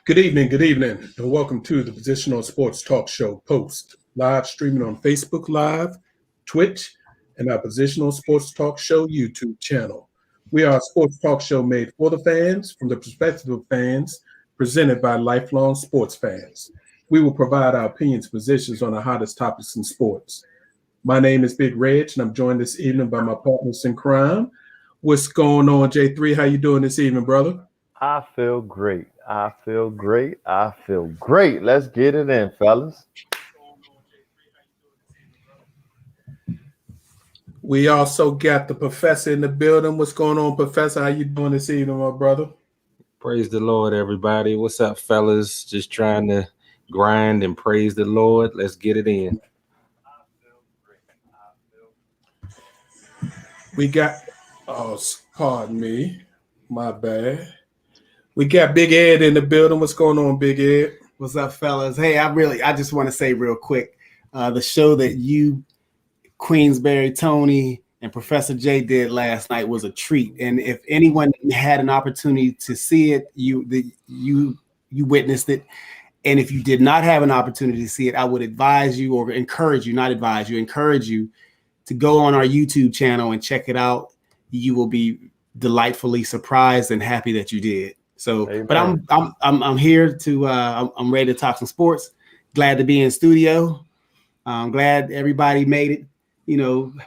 good evening, and welcome to the Positional Sports Talk Show Post, live streaming on Facebook Live, Twitch, and our Positional Sports Talk Show YouTube channel. We are a sports talk show made for the fans, from the perspective of fans, presented by lifelong sports fans. We will provide our opinions and positions on the hottest topics in sports. My name is Big Reg, and I'm joined this evening by my partners in crime. What's going on, J3? How you doing this evening, brother? I feel great. I feel great. I feel great. Let's get it in, fellas. We also got the professor in the building. What's going on, Professor? How you doing this evening, my brother? Praise the Lord, everybody. What's up, fellas? Just trying to grind and praise the Lord. Let's get it in. We got, pardon me, my bad. We got Big Ed in the building. What's going on, Big Ed? What's up, fellas? Hey, I just want to say real quick, the show that you, Queensberry, Tony, and Professor J did last night was a treat. And if anyone had an opportunity to see it, you witnessed it. And if you did not have an opportunity to see it, I would advise you, or encourage you, encourage you to go on our YouTube channel and check it out. You will be delightfully surprised and happy that you did. So, Amen. But I'm here to I'm ready to talk some sports. Glad to be in studio. I'm glad everybody made it,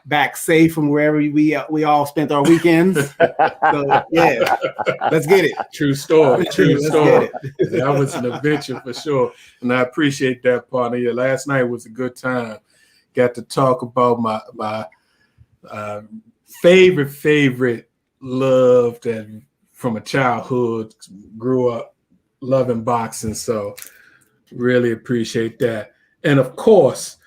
back safe from wherever we all spent our weekends. So yeah, let's get it. True story. True story. That was an adventure for sure, and I appreciate that, partner. Yeah, last night was a good time. Got to talk about my favorite love that from a childhood, grew up loving boxing. So really appreciate that. And of course,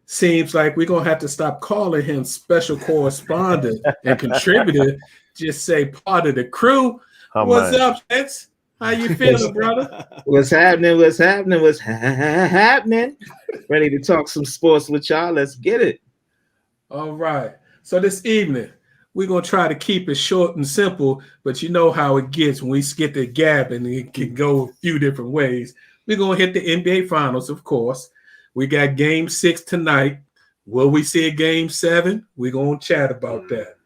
seems like we're going to have to stop calling him special correspondent and contributor. Just say part of the crew. What's up, Vince? How you feeling, brother? What's happening? Ready to talk some sports with y'all. Let's get it. All right. So this evening, we're going to try to keep it short and simple, but you know how it gets when we get the gap, and it can go a few different ways. We're going to hit the NBA Finals, of course. We got Game 6 tonight. Will we see a Game 7? We're going to chat about that.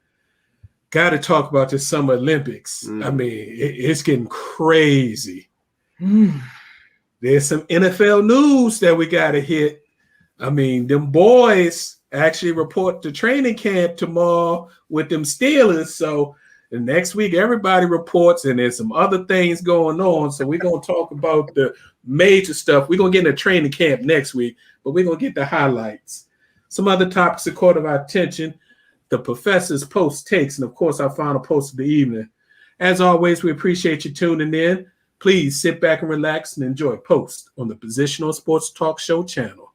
Got to talk about the Summer Olympics. I mean, it's getting crazy. There's some NFL news that we got to hit. I mean, them boys actually report to training camp tomorrow with them Steelers. So the next week, everybody reports, and there's some other things going on. So we're going to talk about the major stuff. We're going to get into training camp next week, but we're going to get the highlights. Some other topics that caught our attention, the professor's post takes, and of course, our final post of the evening. As always, we appreciate you tuning in. Please sit back and relax and enjoy Post on the Positional Sports Talk Show channel.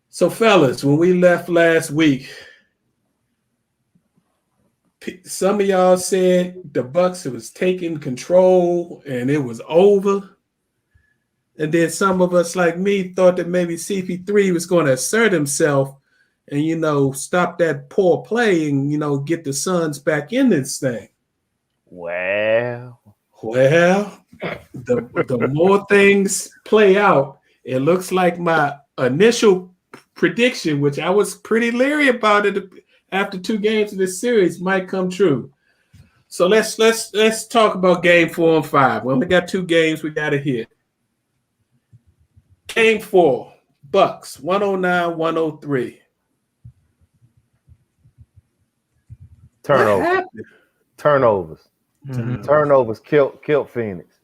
So, fellas, when we left last week, some of y'all said the Bucks was taking control and it was over. And then some of us, like me, thought that maybe CP3 was going to assert himself and, stop that poor play and, get the Suns back in this thing. Well, the more things play out, it looks like my initial prediction, which I was pretty leery about it after 2 games of this series, might come true. So let's talk about Game 4 and 5. We only got 2 games we got to hit. Game 4, Bucks 109-103. Turnovers. Mm-hmm. Turnovers killed Phoenix.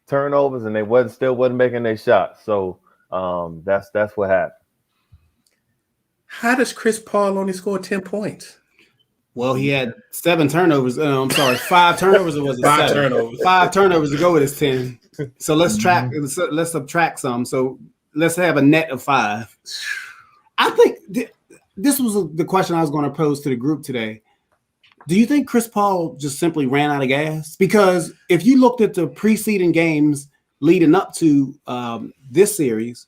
Turnovers, and they wasn't making their shots. So that's what happened. How does Chris Paul only score 10 points? Well, he had 7 turnovers. 5 turnovers. Or was it 5 7? turnovers. 5 turnovers to go with his 10. So let's subtract some. So let's have a net of 5. I think this was the question I was going to pose to the group today. Do you think Chris Paul just simply ran out of gas? Because if you looked at the preceding games leading up to this series,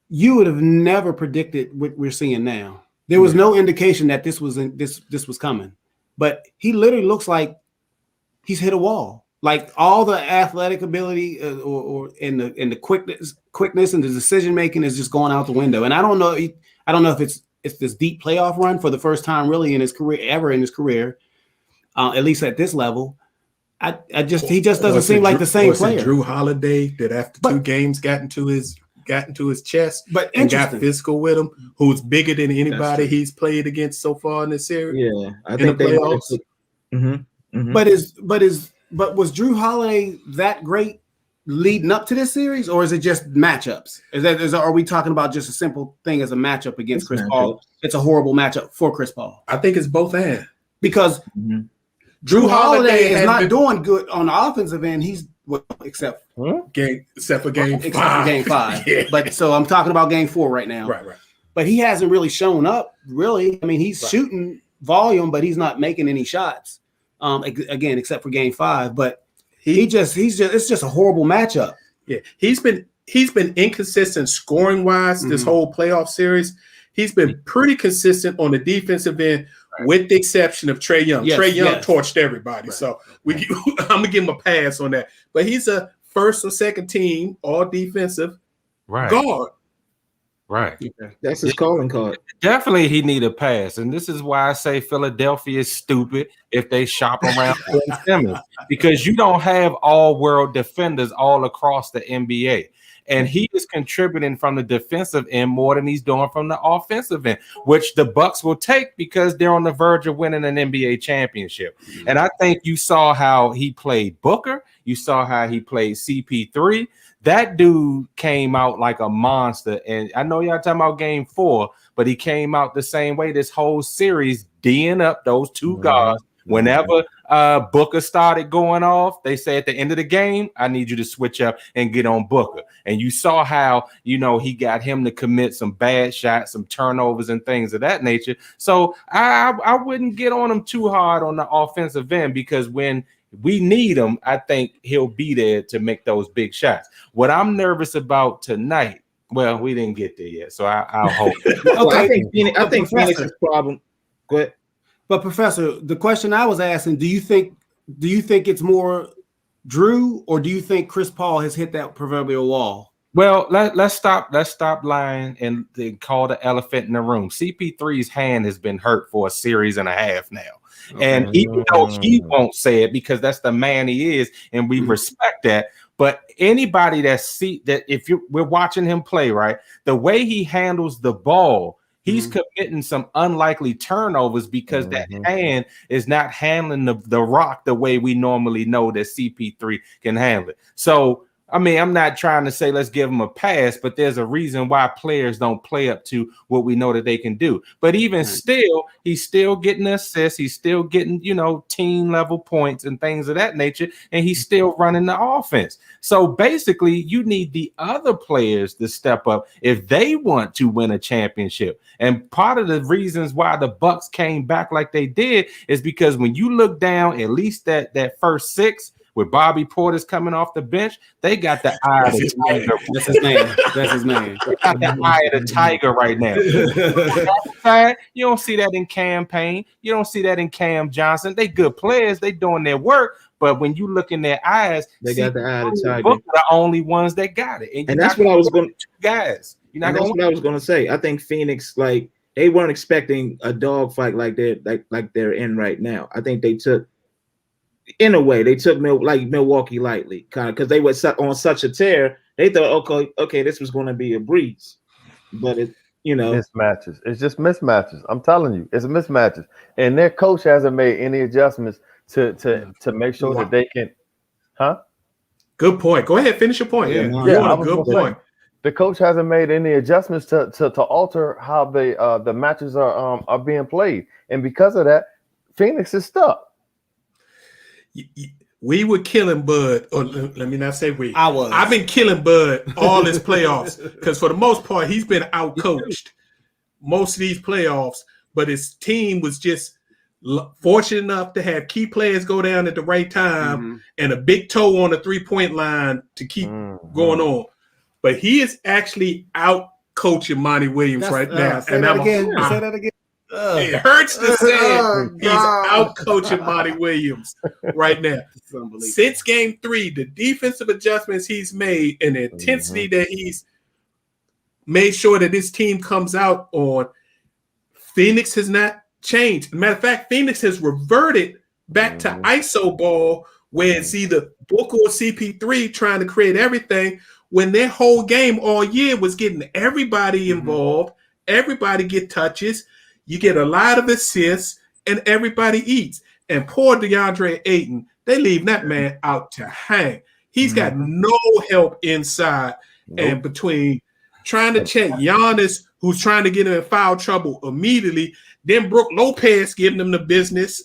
you would have never predicted what we're seeing now. There was no indication that this was coming, but he literally looks like he's hit a wall. Like all the athletic ability or in the quickness and the decision making is just going out the window. And I don't know if it's this deep playoff run for the first time really in his career, at least at this level. He just doesn't seem like the same player. Drew Holiday that after 2 games got into his chest, but and got physical with him, who's bigger than anybody he's played against so far in this series. Yeah, I think they playoffs. But was Drew Holiday that great leading up to this series, or is it just matchups? Are we talking about just a simple thing as a matchup against Chris Paul? It's a horrible matchup for Chris Paul. I think it's both and because Drew Holiday is not doing good on the offensive end. He's except for game 5. Yeah. But so I'm talking about game 4 right now. Right. But he hasn't really shown up. Really, I mean, he's shooting volume, but he's not making any shots. Again, except for game 5, but it's just a horrible matchup. Yeah, he's been inconsistent scoring wise this whole playoff series. He's been pretty consistent on the defensive end, with the exception of Trae Young. Trae Young torched everybody, so I'm gonna give him a pass on that. But he's a first or second team all defensive guard. Right. That's his calling card. Definitely he need a pass. And this is why I say Philadelphia is stupid if they shop around Ben Simmons, because you don't have all world defenders all across the NBA. And he is contributing from the defensive end more than he's doing from the offensive end, which the Bucks will take because they're on the verge of winning an NBA championship. And I think you saw how he played Booker. You saw how he played CP3. That dude came out like a monster. And I know y'all talking about game 4, but he came out the same way this whole series, D'ing up those 2 guards. Whenever Booker started going off, they say at the end of the game, I need you to switch up and get on Booker. And you saw how, he got him to commit some bad shots, some turnovers and things of that nature. So I wouldn't get on him too hard on the offensive end, because when we need him, I think he'll be there to make those big shots. What I'm nervous about tonight, well, we didn't get there yet, so I'll hope. Okay. I think Phoenix's problem. Go ahead. But Professor, the question I was asking, do you think it's more Drew, or do you think Chris Paul has hit that proverbial wall? Well, let's stop lying and call the elephant in the room. CP3's hand has been hurt for a series and a half now. And even though he won't say it because that's the man he is, and we respect that, but anybody we're watching him play, right, the way he handles the ball, he's committing some unlikely turnovers because that hand is not handling the rock the way we normally know that CP3 can handle it. So, I mean, I'm not trying to say let's give him a pass, but there's a reason why players don't play up to what we know that they can do. But even still, he's still getting assists. He's still getting, team level points and things of that nature. And he's still running the offense. So basically, you need the other players to step up if they want to win a championship. And part of the reasons why the Bucks came back like they did is because when you look down, at least that first 6, with Bobby Portis coming off the bench, they got the eye of the tiger. That's his name. That's his name. They got the eye of the tiger right now. You don't see that in Cam Payne. You don't see that in Cam Johnson. They good players. They doing their work. But when you look in their eyes, they got the eye of the tiger. They're the only ones that got it. And that's what I was going to guys. That's what I was going to say. I think Phoenix, they weren't expecting a dogfight like they're in right now. I think they took Milwaukee lightly, kind of, because they were on such a tear. They thought, okay, this was going to be a breeze, but mismatches. It's just mismatches. I'm telling you, it's mismatches, and their coach hasn't made any adjustments to make sure that they can. Good point. Go ahead, finish your point. Good point. The coach hasn't made any adjustments to alter how the matches are being played, and because of that, Phoenix is stuck. We were killing Bud, or let me not say we. I've been killing Bud all his playoffs because for the most part he's been outcoached most of these playoffs. But his team was just fortunate enough to have key players go down at the right time and a big toe on the 3-point line to keep going on. But he is actually out coaching Monty Williams right now. Say that again. It hurts to say Oh, he's God. out coaching Monty Williams right now. It's unbelievable. Since game 3, the defensive adjustments he's made and the intensity that he's made sure that this team comes out on, Phoenix has not changed. Matter of fact, Phoenix has reverted back to ISO ball, where it's either Booker or CP3 trying to create everything, when their whole game all year was getting everybody involved, everybody get touches, you get a lot of assists, and everybody eats. And poor DeAndre Ayton, they leave that man out to hang. He's got no help inside and between trying to check Giannis, who's trying to get him in foul trouble immediately, then Brook Lopez giving him the business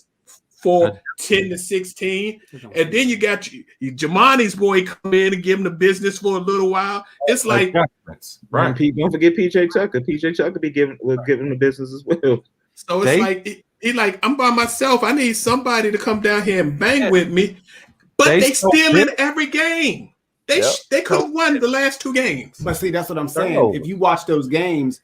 for 10 to 16. And then you got Jamani's boy come in and give him the business for a little while. It's like, right. Don't forget PJ Tucker. PJ Tucker will give him the business as well. So it's he like, I'm by myself. I need somebody to come down here and bang with me. But they still in every game. They could have won the last 2 games. But see, that's what I'm saying. If you watch those games,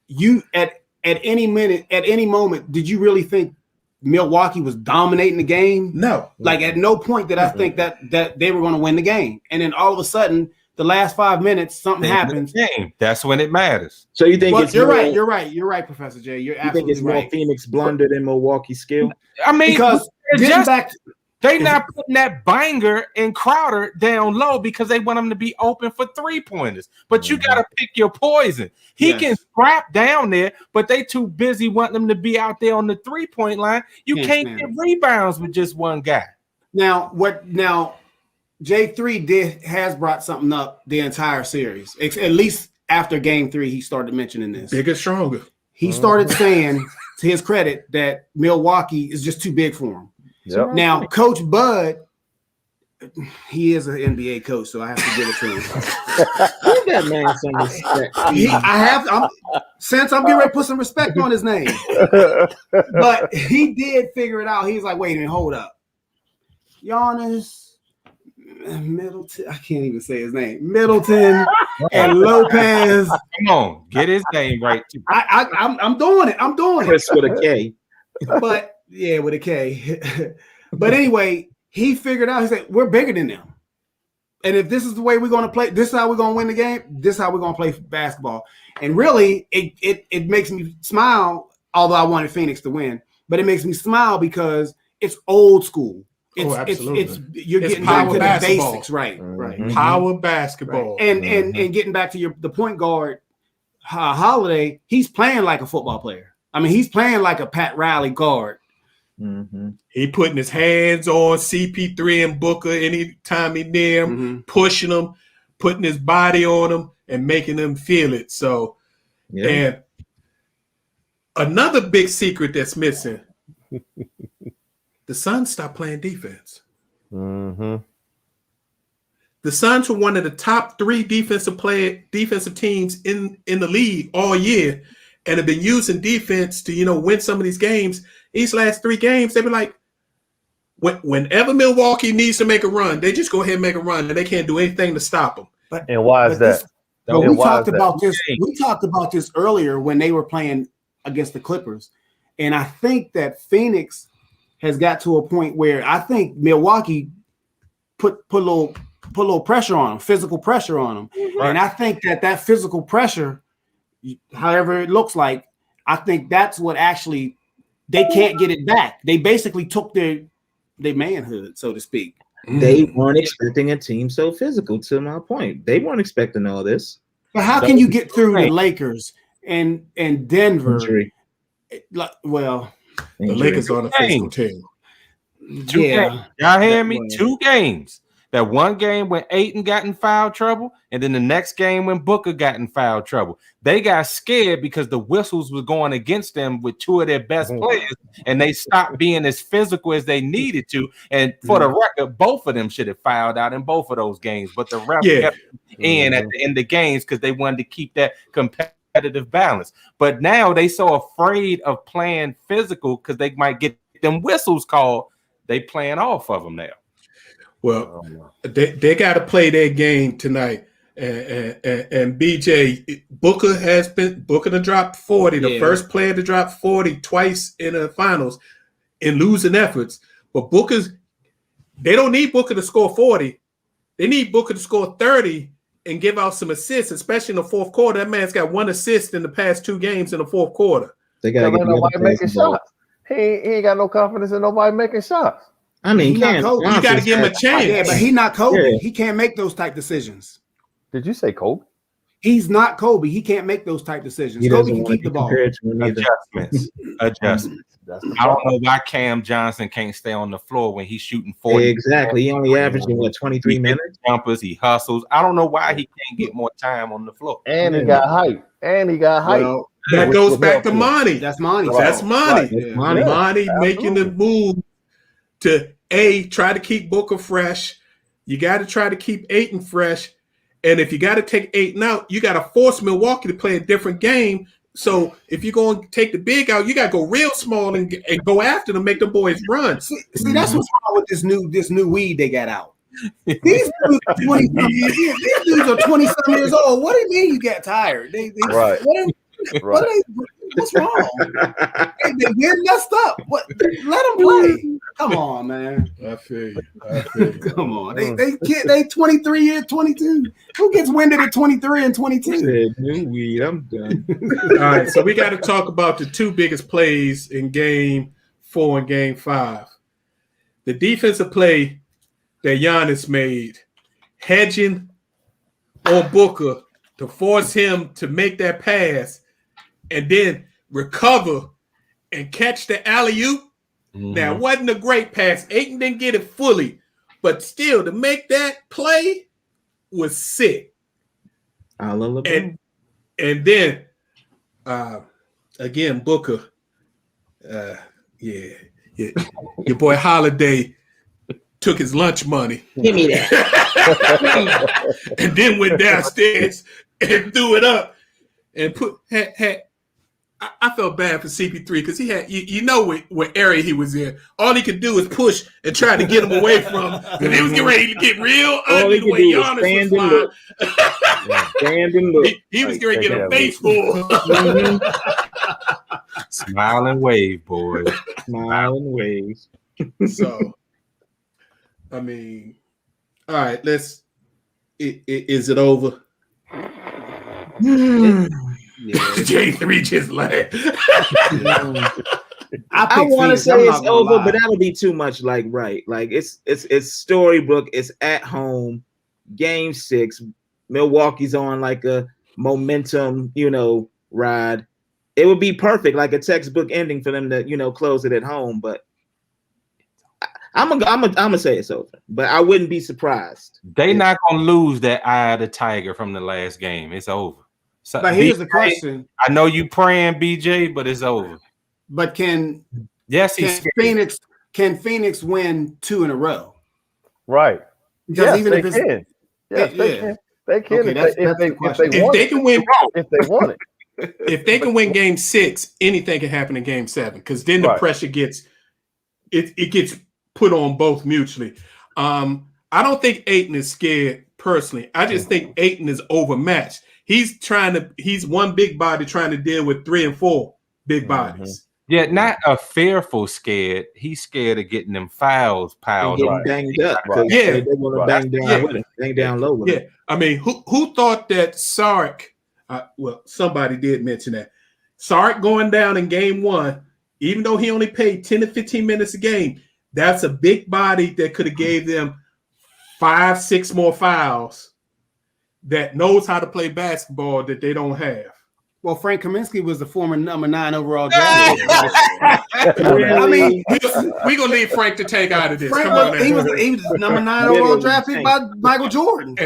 you at any minute, at any moment, did you really think Milwaukee was dominating the game? No. Like at no point did I think that they were going to win the game. And then all of a sudden, the last 5 minutes, something happens. That's when it matters. So you think you're right, Professor J. You're absolutely think it's more Phoenix blunder than Milwaukee skill? I mean, because they not putting that banger and Crowder down low because they want him to be open for 3-pointers. But you got to pick your poison. He can scrap down there, but they too busy wanting him to be out there on the 3-point line. You can't get rebounds with just one guy. Now J3 has brought something up the entire series. At least after game 3, he started mentioning this. Bigger, stronger. He started saying, to his credit, that Milwaukee is just too big for him. Yep. Now, Coach Bud, he is an NBA coach, so I have to give it to him. Give that man some respect. Since I'm getting ready to put some respect on his name. But he did figure it out. He was like, wait a minute, hold up. Giannis, Middleton, I can't even say his name. Middleton and Lopez. Come on, get his name right. I'm doing it. I'm doing Chris it. with a K. But yeah, with a K. But anyway, he figured out, he said, we're bigger than them. And if this is the way we're going to play, this is how we're going to win the game, this is how we're going to play basketball. And really, it makes me smile, although I wanted Phoenix to win, but it makes me smile because it's old school. You're getting back to the basics, right? Power basketball. Right. And getting back to the point guard, Holiday, he's playing like a football player. I mean, he's playing like a Pat Riley guard. He putting his hands on CP3 and Booker anytime he near him, pushing them, putting his body on them, and making them feel it. So, and another big secret that's missing, the Suns stopped playing defense. The Suns were one of the top 3 defensive teams in the league all year, and have been using defense to win some of these games. These last 3 games, they were like, whenever Milwaukee needs to make a run, they just go ahead and make a run, and they can't do anything to stop them. And why is that? We talked about this. We talked about this earlier when they were playing against the Clippers, and I think that Phoenix has got to a point where I think Milwaukee put a little pressure on them, physical pressure on them, and I think that physical pressure, however it looks like, I think that's what actually they can't get it back. They basically took their manhood, so to speak. They weren't expecting a team so physical, to my point. They weren't expecting all this. But how can you get through the Lakers and Denver? Injury. The Lakers are on a physical team. 2 games. Y'all hear me? 2 games. That one game when Ayton got in foul trouble, and then the next game when Booker got in foul trouble. They got scared because the whistles were going against them with 2 of their best players, and they stopped being as physical as they needed to. And for the record, both of them should have fouled out in both of those games, but the ref kept in at the end of games because they wanted to keep that competitive balance. But now they so afraid of playing physical because they might get them whistles called. They playing off of them now. Well, they got to play their game tonight. And BJ Booker to drop 40, the first player to drop 40 twice in the finals in losing efforts. But they don't need Booker to score 40. They need Booker to score 30 and give out some assists, especially in the fourth quarter. That man's got 1 assist in the past 2 games in the fourth quarter. They got to get nobody making shots. He ain't got no confidence in nobody making shots. I mean, you got to give him a chance. Yeah, but he's not Kobe. Yeah. He can't make those type decisions. Did you say Kobe? He's not Kobe. He can't make those type decisions. He Kobe doesn't can want to keep the be ball. compared to him either. Adjustments. I don't know why Cam Johnson can't stay on the floor when he's shooting 40. Exactly. He only averaging 23 minutes. Jumpers, he hustles. I don't know why he can't get more time on the floor. And he got height. Well, that goes back to Monty. That's Monty. That's Monty. Right. Monty. Monty making the move to try to keep Booker fresh. You got to try to keep Ayton fresh. And if you got to take Ayton out, you got to force Milwaukee to play a different game. So if you're going to take the big out, you got to go real small and go after them, make the boys run. See, that's what's wrong with this new weed they got out. These dudes are 20-something years old. What do you mean you get tired? Right. What's wrong? They're messed up. What? Let them play. Come on, man. I feel you. Come on. They 23 years, 22. Who gets winded at 23 and 22? New weed. I'm done. All right, so we got to talk about the 2 biggest plays in Game 4 and Game 5. The defensive play that Giannis made, hedging on Booker to force him to make that pass and then recover and catch the alley-oop. Now, it wasn't a great pass. Ayton didn't get it fully, but still, to make that play was sick. And then, again, Booker, your boy Holiday took his lunch money. Give me that. And then went downstairs and threw it up and I felt bad for CP3 because he had, what area he was in. All he could do is push and try to get him away from, and he was getting ready to get real ugly the way Giannis was flying. Stand and look. He was going to get a face full. Smile and wave, boys. Smile and wave. So, I mean, all right, is it over? Yeah. J3 just laughed. I want to say it's over, but that'll be too much. Like it's storybook. It's at home. Game 6. Milwaukee's on like a momentum, ride. It would be perfect, like a textbook ending for them to, close it at home. But I'm gonna say it's over. But I wouldn't be surprised. They not gonna lose that eye of the tiger from the last game. It's over. So, but here's BJ, the question. I know you praying, BJ, but it's over. But can Phoenix win 2 in a row? Right. Because even if it's can. Yes, they can. Okay, if they can win, if they want it. If they can win Game 6, anything can happen in Game 7 because then the pressure gets put on both mutually. I don't think Ayton is scared personally. I just think Ayton is overmatched. He's one big body trying to deal with 3 and 4 big bodies. Yeah, not a fearful scared. He's scared of getting them fouls piled up. Banged up. Right. Yeah. They want to bang down with him. Bang down low with him. I mean, who thought that Saric, somebody did mention that. Saric going down in Game 1, even though he only played 10 to 15 minutes a game, that's a big body that could have gave them 5-6 more fouls that knows how to play basketball that they don't have. Well, Frank Kaminsky was the former number 9 overall draft pick. I mean, we're going to leave Frank to take out of this. He was the number 9 overall draft pick by Michael Jordan.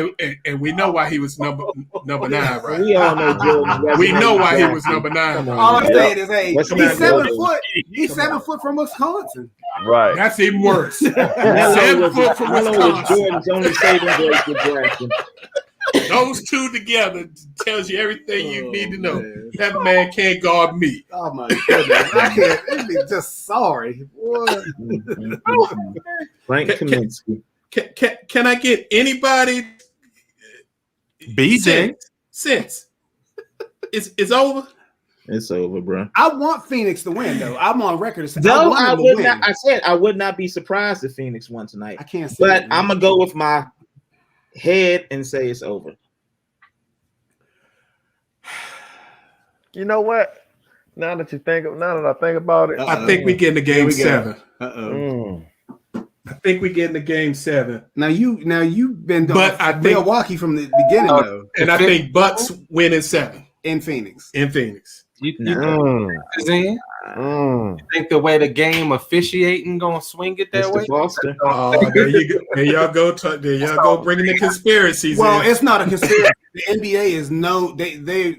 And we know why he was number 9, right? We all know Jordan. We know why he was number 9. All I'm saying is, he's 7 foot. He's 7 foot from Wisconsin. Right. That's even worse. 7 foot from Wisconsin. Jordan's only saving grace with drafting. Those two together tells you everything you need to know. That man can't guard me. Oh my goodness. I can't. It's just sorry. Frank Kaminsky. Can I get anybody BJ. Since it's over. It's over, bro. I want Phoenix to win, though. I'm on record to say No, want I them to would win. not. I said I would not be surprised if Phoenix won tonight. I can't say But that, I'm gonna go with my head and say it's over. You know what? Now that I think about it, I think we get into game 7. Uh-oh. I think we get into game 7. Now you've been But I think- Milwaukee from the beginning, though, And I think Bucks win in 7 in Phoenix. in Phoenix. You mm, think the way the game officiating gonna swing it that Mr. way? Foster. Oh, there you go. There y'all go. There y'all go. Bringing the conspiracies. Well, in. it's not a conspiracy. The NBA is they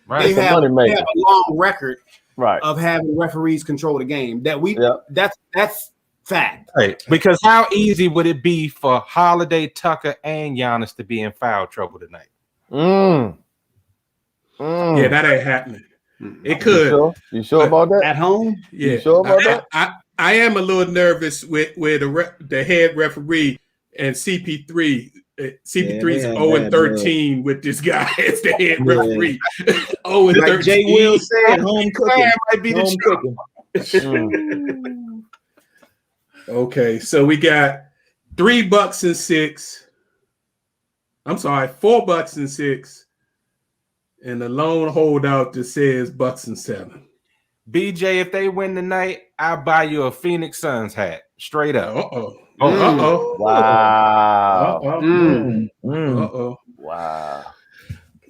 Right. they It's a have moneymaker. a long record right. of having referees control the game. That's fact. Right. Because how easy would it be for Holiday, Tucker, and Giannis to be in foul trouble tonight? Yeah, that ain't happening. It You could. sure? You sure about that? At home, Yeah, You sure about that? I am a little nervous with the head referee and CP3. CP3's Yeah, 0 and 13 with this guy as the head referee. 0 and Like 13. Jay Will said, home cooking. Might be the Home truth. cooking. Okay, so we got 3 Bucks and 6. I'm sorry, 4 Bucks and 6, and the lone holdout that says Bucks and 7. BJ, if they win tonight, I'll buy you a Phoenix Suns hat. Straight up. Uh-oh. Uh-oh. Wow. Uh-oh. Wow.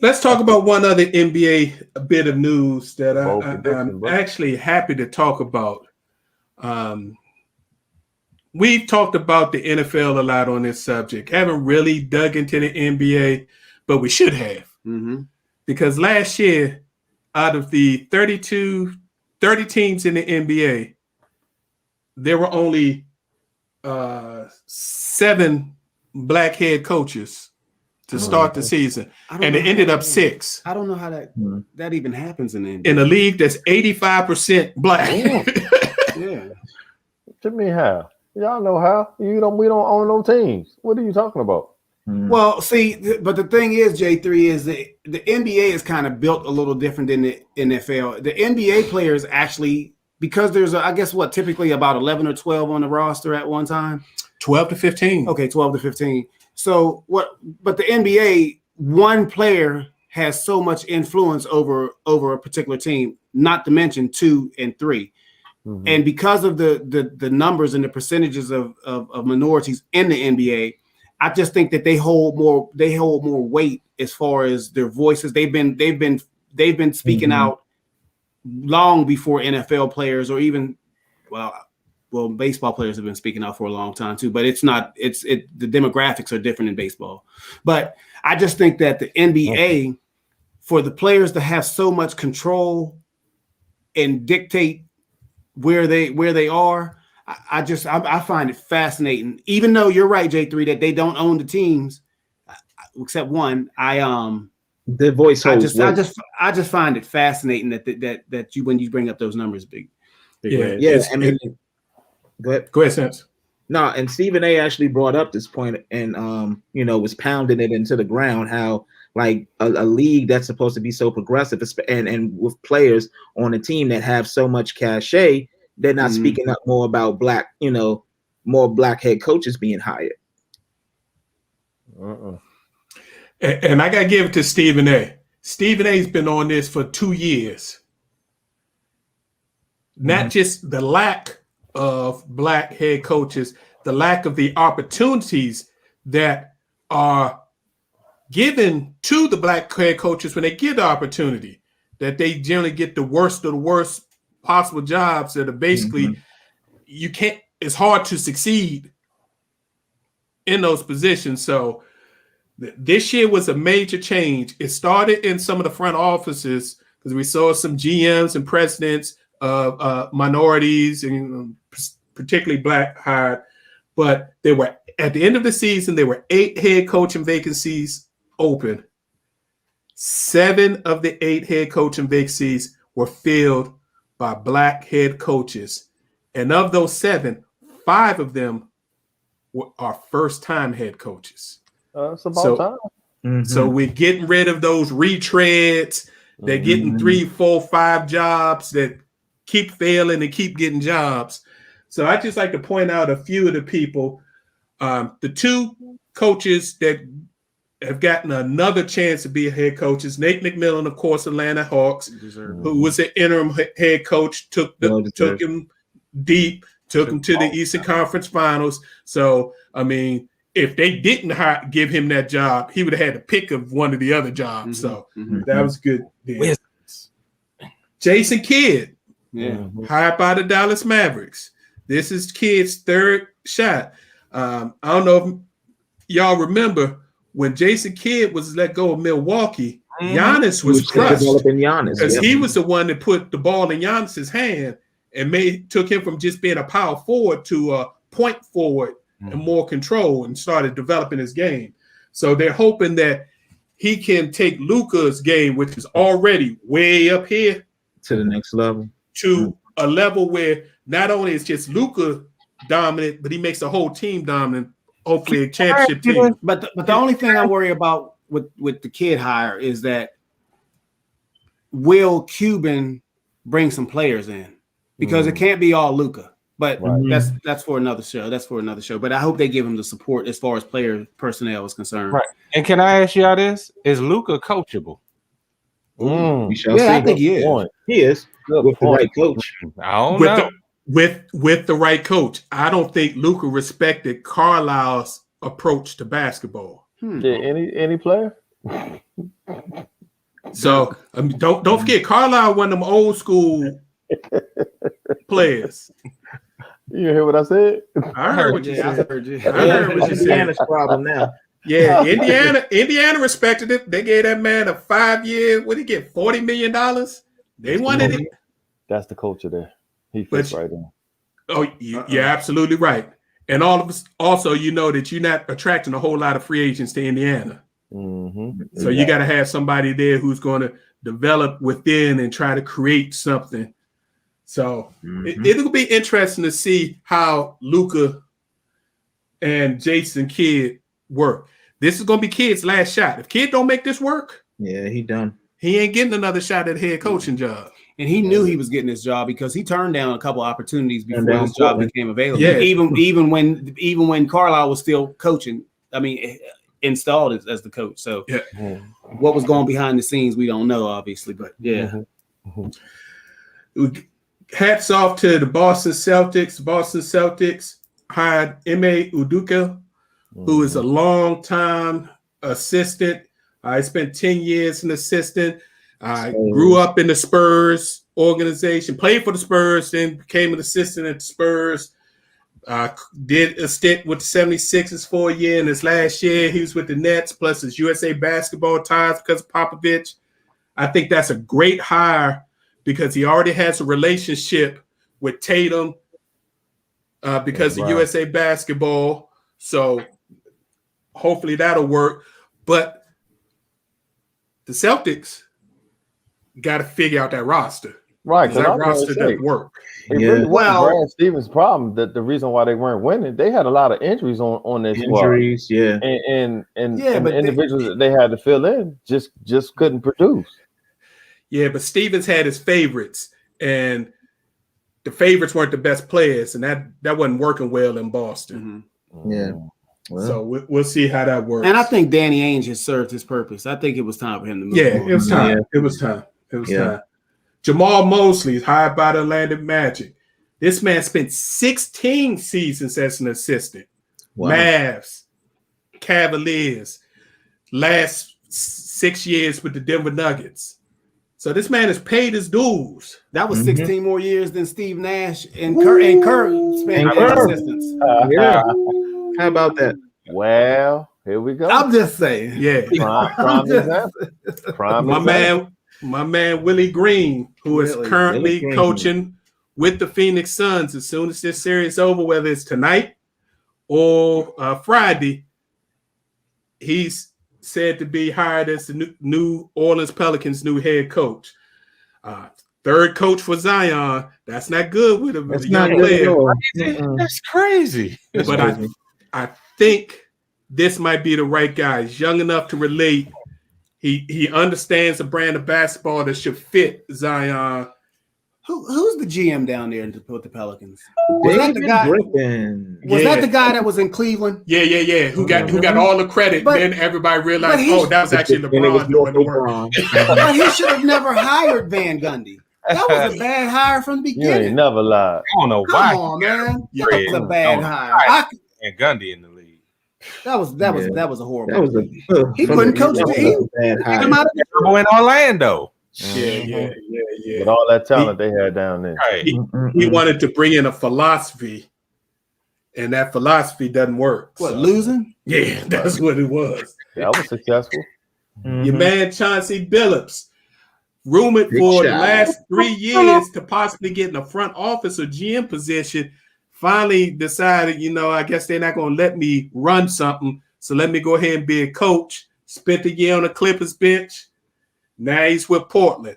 Let's talk about one other NBA bit of news that Bold I'm prediction, bro. actually happy to talk about. We've talked about the NFL a lot on this subject. Haven't really dug into the NBA, but we should have. Because last year, out of the 30 teams in the NBA, there were only 7 black head coaches to start the season, and it ended up 6 I don't know how that even happens in the NBA. in a league that's 85% black. Yeah. To me, how? Y'all know how. We don't own no teams. What are you talking about? Well, see, but the thing is, J3, is that the NBA is kind of built a little different than the NFL. The NBA players actually, because there's, I guess, typically about 11 or 12 on the roster at one time. 12 to 15. Okay, 12 to 15. So but the NBA, one player has so much influence over a particular team, not to mention 2 and 3. Mhm. And because of the numbers and the percentages of minorities in the NBA, I just think that they hold more weight as far as their voices. They've been speaking out long before NFL players, or even well, baseball players have been speaking out for a long time too, but the demographics are different in baseball. But I just think that the NBA, for the players to have so much control and dictate where they are, I find it fascinating. Even though you're right, J3, that they don't own the teams, except one. The voice holds I just find it fascinating that you, when you bring up those numbers, big Yeah. Yeah, I mean, Go ahead, Sense. no, and Stephen A actually brought up this point and was pounding it into the ground how like a league that's supposed to be so progressive and with players on a team that have so much cachet, they're not speaking up more about more black head coaches being hired. And I got to give it to Stephen A. Stephen A's been on this for 2 years. Not just the lack of black head coaches, the lack of the opportunities that are given to the black head coaches when they get the opportunity, that they generally get the worst of the worst possible jobs that are basically it's hard to succeed in those positions. So this year was a major change. It started in some of the front offices because we saw some GMs and presidents of minorities and particularly black hired, but there were, at the end of the season, there were 8 head coaching vacancies open. 7 of the 8 head coaching vacancies were filled by black head coaches. And of those 7, 5 of them are first-time head coaches. It's about time. So we're getting rid of those retreads. They're getting 3, 4, 5 jobs that keep failing and keep getting jobs. So I just like to point out a few of the people. The 2 coaches that have gotten another chance to be head coaches. Nate McMillan, of course, Atlanta Hawks, who was an interim head coach, took him deep, took him to the Eastern Conference Finals. So, I mean, if they didn't give him that job, he would have had to pick of one of the other jobs. So that was good. Jason Kidd, hired by the Dallas Mavericks. This is Kidd's 3rd shot. I don't know if y'all remember when Jason Kidd was let go of Milwaukee, Giannis was crushed because he was the one that put the ball in Giannis's hand and took him from just being a power forward to a point forward and more control and started developing his game. So they're hoping that he can take Luka's game, which is already way up here, to the next level, to a level where not only is just Luka dominant, but he makes the whole team dominant. Hopefully, a championship team. But the only thing I worry about with the Kidd hire is that will Cuban bring some players in, because it can't be all Luka. But that's for another show. That's for another show. But I hope they give him the support as far as player personnel is concerned. Right. And can I ask y'all this? Is Luka coachable? We shall see. I think he is. He is with the right coach. I don't know. With the right coach. I don't think Luka respected Carlisle's approach to basketball. Yeah, any player? So don't forget, Carlisle one of them old school players. You hear what I said? I heard what you said. I heard you. I heard what you said. Indiana's problem now. Yeah, Indiana respected it. They gave that man a 5 year. What did he get? $40 million. They wanted it. That's the culture there. He fits right in. Oh, you're absolutely right. And all of us also, you know that you're not attracting a whole lot of free agents to Indiana. So you got to have somebody there who's going to develop within and try to create something. So it'll be interesting to see how Luka and Jason Kidd work. This is going to be Kidd's last shot. If Kidd don't make this work, he done. He ain't getting another shot at head coaching job. And he knew he was getting this job because he turned down a couple opportunities before his job became available. Yeah. Even when Carlisle was still coaching, I mean, installed as the coach. So what was going behind the scenes, we don't know, obviously. But Hats off to the Boston Celtics. Boston Celtics hired Ime Udoka, who is a long-time assistant. I spent 10 years an assistant. I grew up in the Spurs organization, played for the Spurs, then became an assistant at the Spurs. Did a stint with the 76ers for a year. And his last year, he was with the Nets, plus his USA basketball ties because of Popovich. I think that's a great hire because he already has a relationship with Tatum because of USA basketball. So hopefully that'll work. But the Celtics got to figure out that roster. Right. That roster doesn't work. Really Brad Stevens' problem, that the reason why they weren't winning, they had a lot of injuries on their squad. Injuries, and the individuals that they had to fill in just couldn't produce. Yeah, but Stevens had his favorites, and the favorites weren't the best players, and that wasn't working well in Boston. Yeah. Well, so we'll see how that works. And I think Danny Ainge has served his purpose. I think it was time for him to move on. It was time. Yeah. It was time. Jamal Mosley is hired by the Atlanta Magic. This man spent 16 seasons as an assistant. Wow. Mavs, Cavaliers, last 6 years with the Denver Nuggets. So this man has paid his dues. That was 16 more years than Steve Nash and Kerr spent as assistants. How about that? Well, here we go. I'm just saying. Yeah. Prime example. My man Willie Green, who is currently coaching with the Phoenix Suns. As soon as this series is over, whether it's tonight or Friday, he's said to be hired as the New Orleans Pelicans' new head coach. Third coach for Zion. That's not good with a young player. That's crazy. But I think this might be the right guy. He's young enough to relate. He understands the brand of basketball that should fit Zion. Who's the GM down there with the Pelicans? Was that the David guy? Griffin. Was that the guy that was in Cleveland? Yeah. Who got all the credit? But- then everybody realized, but he's- that was actually And it was LeBron doing the work. LeBron. But he should have never hired Van Gundy. That was a bad hire from the You ain't beginning. never lied. I don't know Come why. on, man. Yeah. That was a bad No. hire. And Gundy in the league. That was a horrible. That was a He couldn't coach the team. bad Take hire. him out of the Trouble in Orlando. Yeah. With all that talent they had down there. Right. He wanted to bring in a philosophy, and that philosophy doesn't work. what So, losing? yeah, that's what it was. That was successful. Your man Chauncey Billups, rumored Big for the shot. last 3 years to possibly get in a front office or GM position, finally decided, I guess they're not going to let me run something, so let me go ahead and be a coach. Spent a year on the Clippers bench. Now he's with Portland.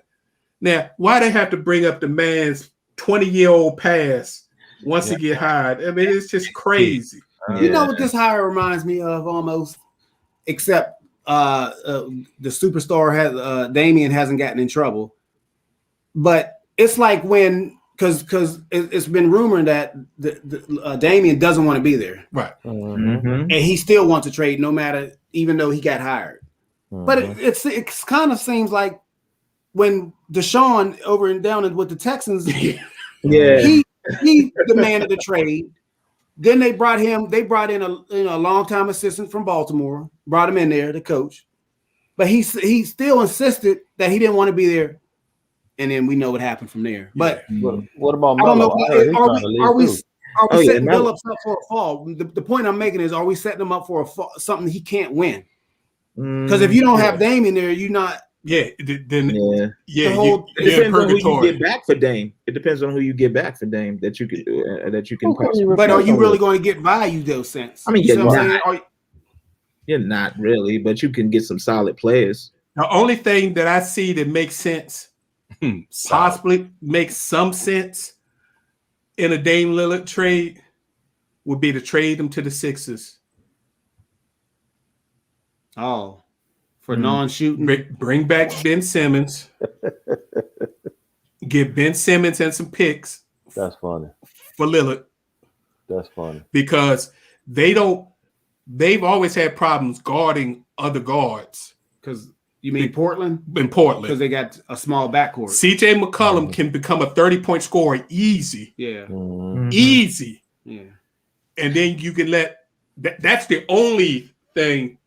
Now, why they have to bring up the man's 20-year-old past once he get hired? I mean, it's just crazy. You know what this hire reminds me of almost, except the superstar has Damian hasn't gotten in trouble, but it's like when because it's been rumored that Damian doesn't want to be there, Right. and he still wants to trade no matter, even though he got hired. But it kind of seems like when Deshaun over and down with the Texans, Yeah. he demanded a trade. Then they brought in a longtime assistant from Baltimore, brought him in there to coach. But he still insisted that he didn't want to be there. And then we know what happened from there. But What about I don't know. Melo? I heard he's trying to Are we leave, too. setting Melo. Billups up for a fall? The point I'm making is, are we setting him up for a fall, something he can't win? Because if you don't have Dame in there, you're not. Yeah. Then Yeah. yeah, The whole- It you're in depends on who you purgatory. get back for Dame. It depends on who you get back for Dame that you can Who can you But are replace you him really with? going to get value though? Since I mean, you see you're what I'm not. saying? You're not really, but you can get some solid players. The only thing that I see that makes sense, possibly makes some sense in a Dame Lillard trade would be to trade him to the Sixers. Oh, for non-shooting. Bring back Ben Simmons. Get Ben Simmons and some picks That's funny. for Lillard That's funny. because they've always had problems guarding other guards Because you mean Portland? in Portland. Because they got a small backcourt. CJ McCollum can become a 30-point scorer easy. Yeah, Easy. yeah. And then you can let that's the only thing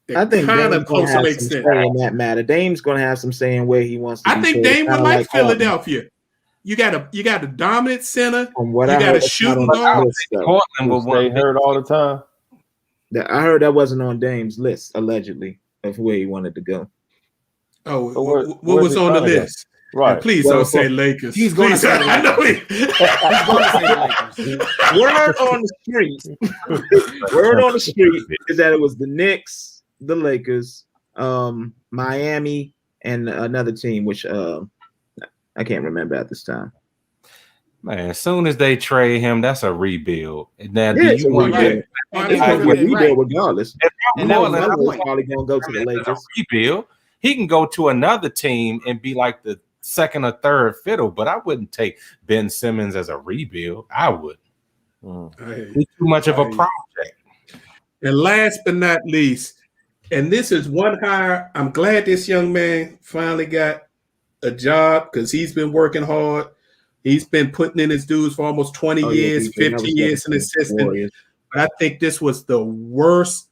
I that think kind Dame's of going close to to have make some sense. say in that matter. Dame's going to have some say in where he wants to I be think traded, Dame would kinda like Harden. Philadelphia. You got a dominant center. From what You I got heard, a that's not shooting on guard. the list, though. Portland will Stay want hurt all the time. I heard that wasn't on Dame's list, allegedly, of where he wanted to go. Oh, So where- what where's was he on the trying to go? list? Right. Please Well, don't say Lakers. he's gonna Please, say I know he- He's going to say the Lakers. Word on the street, word on the street is that it was the Knicks, the Lakers, Miami, and another team, which I can't remember at this time. Man, as soon as they trade him, that's a rebuild. Now, do Yeah, it's a you want rebuild. Right. It's Right. gonna be a rebuild Right. regardless. And that was Portland, my Melo's point. probably gonna go to the as a Lakers. rebuild? He can go to another team and be like the second or third fiddle, but I wouldn't take Ben Simmons as a rebuild. I would. Hey. He's too much of a Right. project. And last but not least, and this is one hire. I'm glad this young man finally got a job because he's been working hard. He's been putting in his dues for almost 20 Oh, yeah, years, DJ, that 15 was years an assistant. Warriors. But I think this was the worst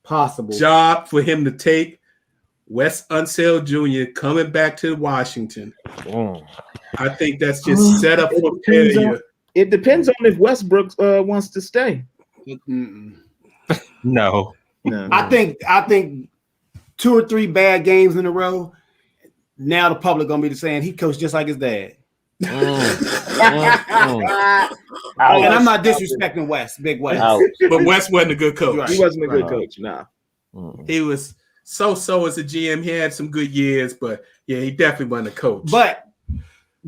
Possible. job for him to take. Wes Unseld Jr. coming back to Washington. I think that's just set up for depends on- failure. It depends on if Westbrook wants to stay. Mm-mm. No. No. I think 2 or 3 bad games in a row. Now the public gonna be saying he coached just like his dad. And I'm not disrespecting West, Big West. Ouch. But Wes wasn't a good coach. He wasn't a good Right. coach. Nah. He was so-so as a GM. He had some good years, but yeah, he definitely wasn't a coach. But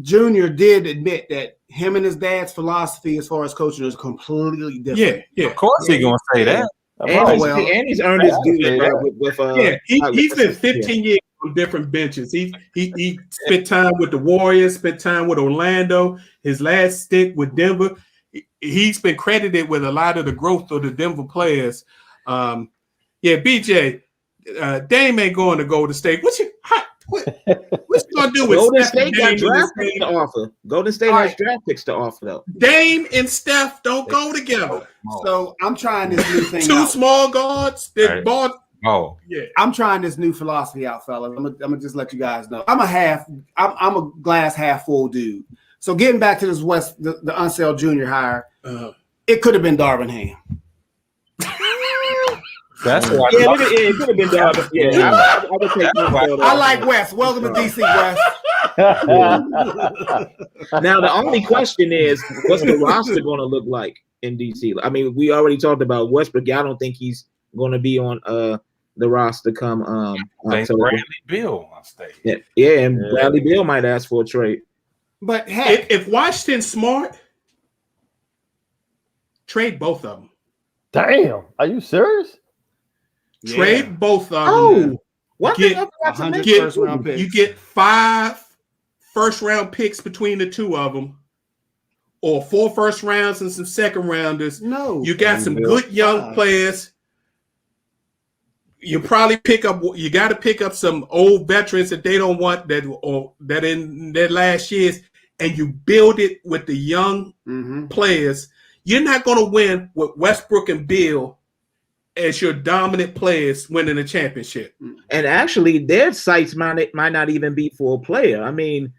Junior did admit that him and his dad's philosophy as far as coaching is completely different. yeah. Of course he's gonna say that. And he's earned his due with he's been 15 years on different benches. He spent time with the Warriors, spent time with Orlando. His last stint with Denver, he's been credited with a lot of the growth of the Denver players. BJ, Dame ain't going to Golden State. What's you gonna do with Golden Steph State? Got draft picks to offer. Golden State has draft picks to offer though. Dame and Steph don't go together. So I'm trying this new thing. Two small guards that bought. Oh, yeah. I'm trying this new philosophy out, fellas. I'm gonna just let you guys know. I'm a glass half full dude. So getting back to this the Unseld Jr. hire, it could have been Darvin Ham. That's why. It could have been Darvin. Yeah, I would take that. I like Wes. Welcome to DC, Wes. Now the only question is, what's the roster going to look like in DC? I mean, we already talked about Westbrook. I don't think he's going to be on the roster come. Bradley Beal on stage. Yeah, and Bradley Beal might ask for a trade. But hey, if Washington's smart, trade both of them. Damn, are you serious? Trade both of them. You get 5 first-round picks between the two of them, or 4 first rounds and some second rounders. No, you got some good young players. You probably you got to pick up some old veterans that they don't want that in their last years, and you build it with the young players. You're not going to win with Westbrook and Beal as your dominant players winning a championship. And actually, their sights might not even be for a player. I mean,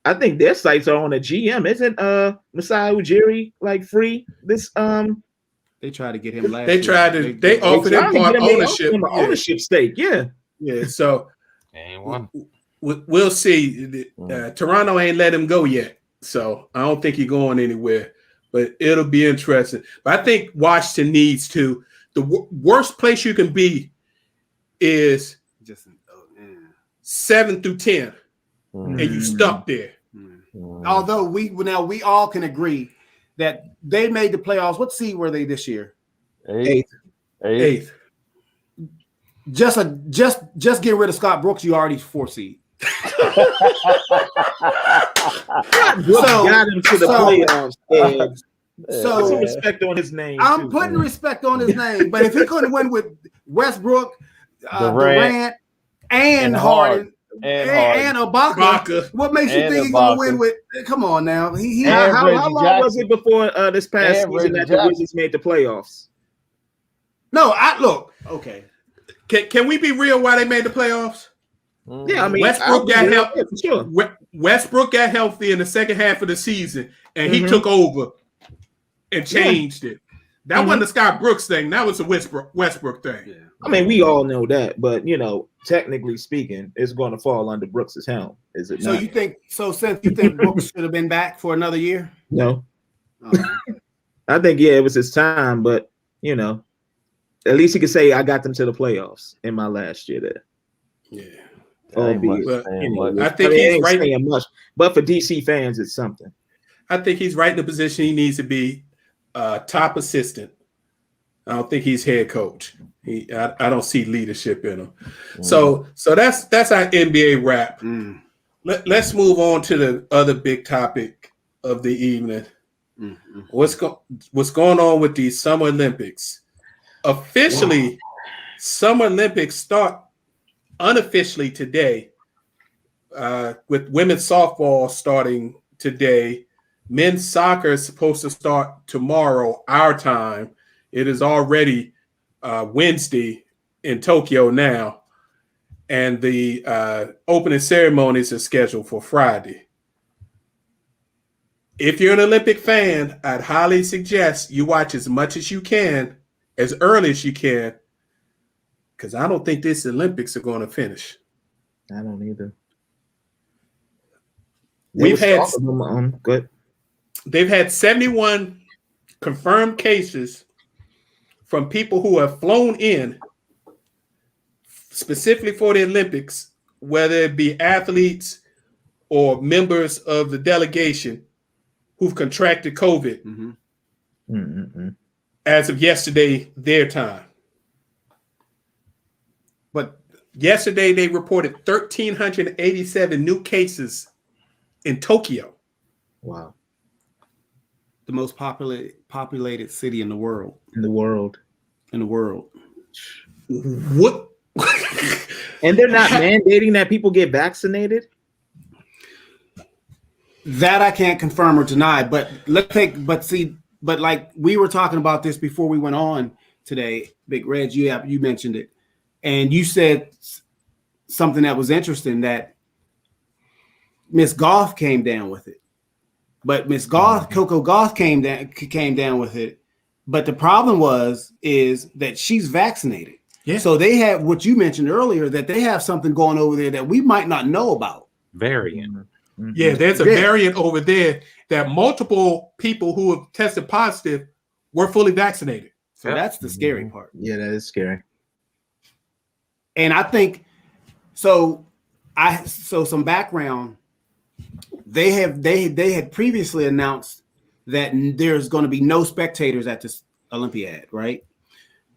I think their sights are on a GM. Isn't Masai Ujiri like free? This they tried to get him last. They offered him part ownership stake. Yeah. So we'll see. Toronto ain't let him go yet, so I don't think he's going anywhere. But it'll be interesting. But I think Washington needs to. The worst place you can be is just 7 through 10, and you stuck there. Although we all can agree that they made the playoffs. What seed were they this year? Eighth. Just get rid of Scott Brooks. You already 4 seed. Got him to the playoffs. So put some respect on his name. I'm putting respect on his name, but if he couldn't win with Westbrook, Durant, and Harden and Ibaka, what makes you think he's gonna win with? Come on now, how long was it before this past season that the Wizards made the playoffs? No, okay. Can we be real? Why they made the playoffs? Yeah, I mean, Westbrook got healthy. Sure. Westbrook got healthy in the second half of the season, and he took over and changed it. That wasn't the Scott Brooks thing. That was a Westbrook thing. Yeah. I mean, we all know that, but technically speaking, it's going to fall under Brooks' helm. Is it? So not? Since you think Brooks should have been back for another year? No. I think it was his time, but at least he could say I got them to the playoffs in my last year there. Yeah. I think he's right in much, but for DC fans, it's something. I think he's right in the position he needs to be. Top assistant. I don't think he's head coach. I don't see leadership in him. So that's our NBA wrap. Let's move on to the other big topic of the evening. What's going on with the Summer Olympics? Officially, Summer Olympics start unofficially today, with women's softball starting today. Men's soccer is supposed to start tomorrow, our time. It is already Wednesday in Tokyo now. And the opening ceremonies are scheduled for Friday. If you're an Olympic fan, I'd highly suggest you watch as much as you can, as early as you can, because I don't think this Olympics are going to finish. I don't either. They've had 71 confirmed cases from people who have flown in specifically for the Olympics, whether it be athletes or members of the delegation who've contracted COVID as of yesterday, their time. But yesterday they reported 1,387 new cases in Tokyo. Wow. The most populated city in the world. In the world. What? And they're not mandating that people get vaccinated? That I can't confirm or deny, but like we were talking about this before we went on today, Big Reg, you mentioned it, and you said something that was interesting, that Miss Goff came down with it, but Miss Goff, Coco Goff came down with it, but the problem is that she's vaccinated. Yeah. So they have what you mentioned earlier, that they have something going over there that we might not know about. Variant. Mm-hmm. Yeah, there's a variant over there that multiple people who have tested positive were fully vaccinated. So that's the scary part. Yeah, that is scary. And I think so some background. They had previously announced that there's going to be no spectators at this Olympiad, right?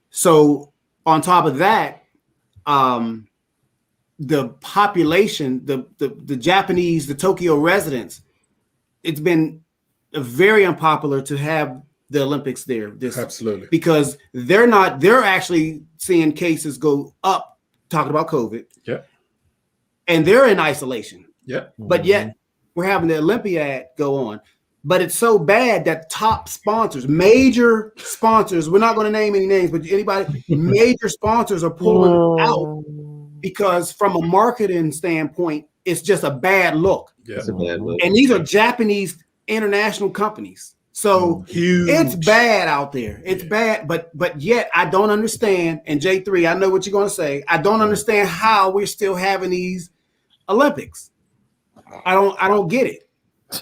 So on top of that, the population, the Japanese, the Tokyo residents, it's been very unpopular to have the Olympics there. Absolutely. Because they're actually seeing cases go up, talking about COVID. Yeah. And they're in isolation. Yeah. But yet we're having the Olympiad go on. But it's so bad that top sponsors, major sponsors, we're not going to name any names, but anybody, major sponsors are pulling out because from a marketing standpoint, it's just a bad look. Yeah. It's a bad look. And these are Japanese international companies. So Huge. it's bad out there. It's bad, but yet I don't understand. And J3, I know what you're going to say. I don't understand how we're still having these Olympics. I don't get it.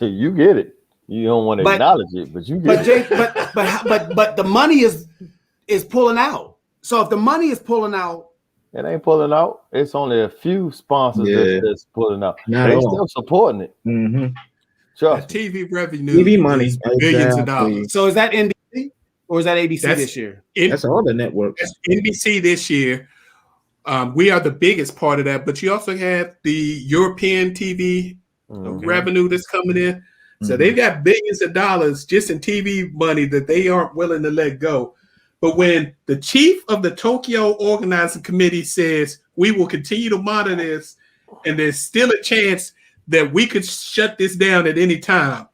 You get it. You don't want to acknowledge it, but you get it. But the money is pulling out. So if the money is pulling out, it ain't pulling out. It's only a few sponsors that's pulling out. They still supporting it. Mm-hmm. Trust me. TV revenue, TV money, is billions of exactly. dollars. so is that NBC or is that ABC this year? That's all the networks. That's NBC this year. We are the biggest part of that, but you also have the European TV revenue that's coming in. So they've got billions of dollars just in TV money that they aren't willing to let go. But when the chief of the Tokyo organizing committee says we will continue to monitor this, and there's still a chance that we could shut this down at any time,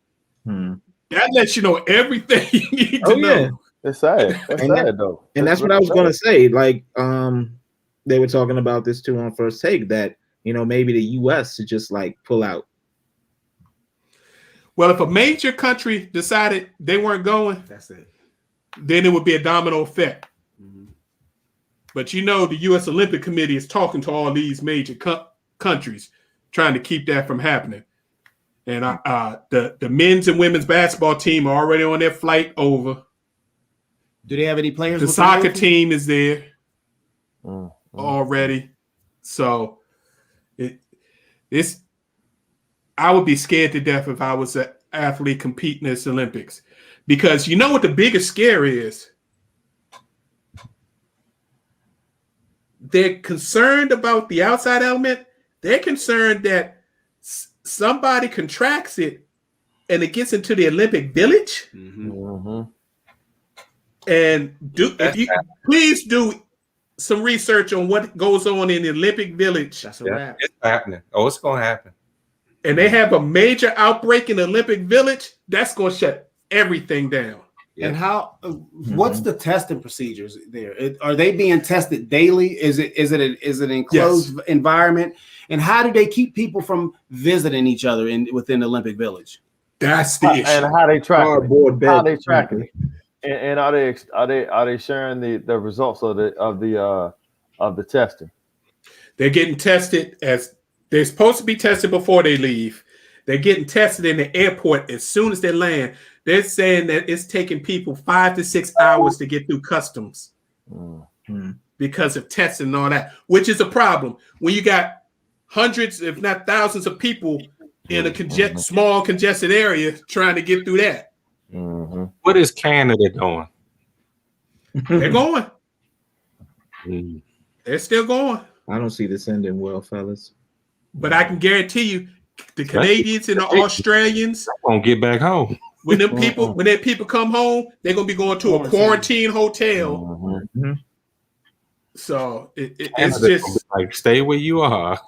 that lets you know everything you need to know. Yeah. It's sad. That's sad though. And that's what I was going to say. Like, they were talking about this too on First Take, that maybe the U.S. should just like pull out. Well, if a major country decided they weren't going, That's it. then it would be a domino effect. But the U.S. Olympic Committee is talking to all these major countries, trying to keep that from happening. And the men's and women's basketball team are already on their flight over. Do they have any players? The soccer team is there already. So it's. I would be scared to death if I was an athlete competing in this Olympics, because you know what the biggest scare is? They're concerned about the outside element. They're concerned that somebody contracts it and it gets into the Olympic Village. And please do some research on what goes on in the Olympic Village. That's a wrap. It's happening. Oh, it's going to happen. And they have a major outbreak in the Olympic Village, that's going to shut everything down. And how? What's the testing procedures there? Are they being tested daily? Is it an enclosed environment? And how do they keep people from visiting each other within the Olympic Village? That's the issue. And how they track Cardboard it? How bed. they tracking it? And are they sharing the results of the testing? They're getting tested as they're supposed to be tested before they leave. They're getting tested in the airport as soon as they land. They're saying that it's taking people 5 to 6 hours to get through customs because of testing and all that, which is a problem when you got hundreds, if not thousands, of people in a small congested area trying to get through that. What is Canada doing? They're going. They're still going. I don't see this ending well, fellas. But I can guarantee you, the Canadians and the Australians Won't get back home. when them people come home, they're gonna be going to a quarantine hotel. So it's just like stay where you are.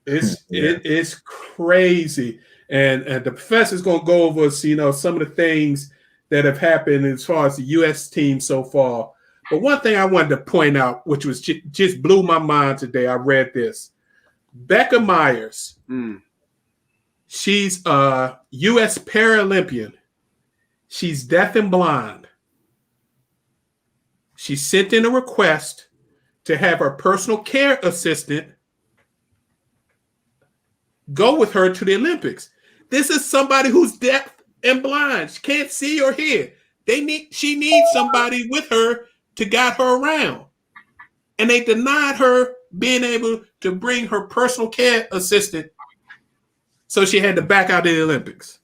it's crazy, and the professor's gonna go over some of the things that have happened as far as the U.S. team so far. But one thing I wanted to point out, which was just blew my mind today, I read this. Becca Myers, she's a U.S. Paralympian. She's deaf and blind. She sent in a request to have her personal care assistant go with her to the Olympics. This is somebody who's deaf and blind. She can't see or hear. She needs somebody with her to guide her around. And they denied her being able to bring her personal care assistant. So she had to back out of the Olympics.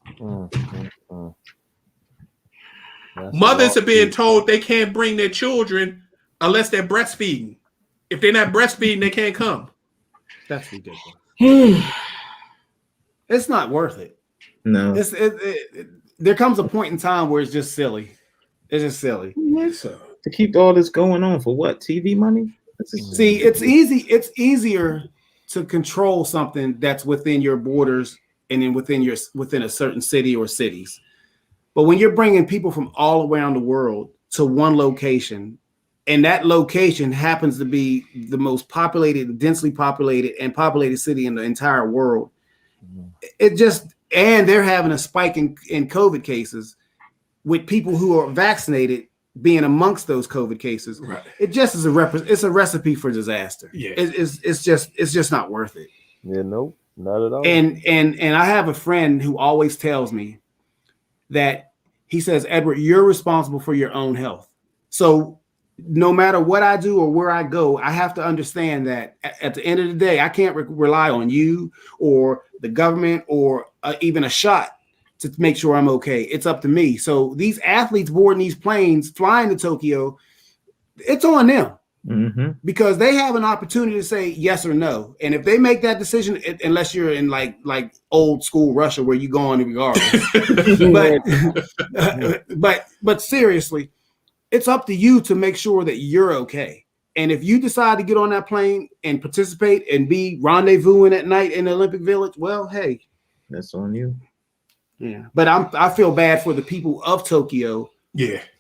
Mothers are being told they can't bring their children unless they're breastfeeding. If they're not breastfeeding, they can't come. That's ridiculous. It's not worth it. No. There comes a point in time where it's just silly. It's just silly. To keep all this going on for what? TV money? See, it's easy. It's easier to control something that's within your borders and then within a certain city or cities. But when you're bringing people from all around the world to one location, and that location happens to be the most populated, densely populated, and populated city in the entire world, and they're having a spike in COVID cases with people who are vaccinated being amongst those COVID cases. Right. It just is it's a recipe for disaster. Yeah. It's just not worth it. Yeah, no, not at all. And I have a friend who always tells me that he says, Edward, you're responsible for your own health. So no matter what I do or where I go, I have to understand that at the end of the day, I can't rely on you or the government or even a shot to make sure I'm okay. It's up to me. So these athletes boarding these planes, flying to Tokyo, it's on them because they have an opportunity to say yes or no. And if they make that decision, unless you're in like old school Russia where you go on regardless, but seriously, it's up to you to make sure that you're okay. And if you decide to get on that plane and participate and be rendezvousing at night in the Olympic Village, well, hey, that's on you. Yeah, but I feel bad for the people of Tokyo,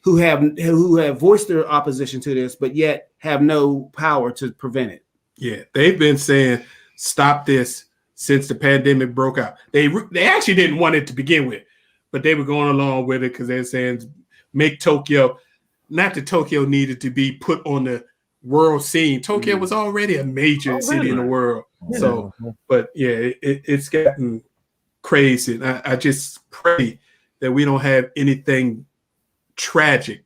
who have voiced their opposition to this, but yet have no power to prevent it. Yeah, they've been saying stop this since the pandemic broke out. They actually didn't want it to begin with, but they were going along with it because they're saying make Tokyo. Not that Tokyo needed to be put on the world scene. Tokyo was already a major city in the world. Yeah. So, but yeah, it's gotten crazy. And I just pray that we don't have anything tragic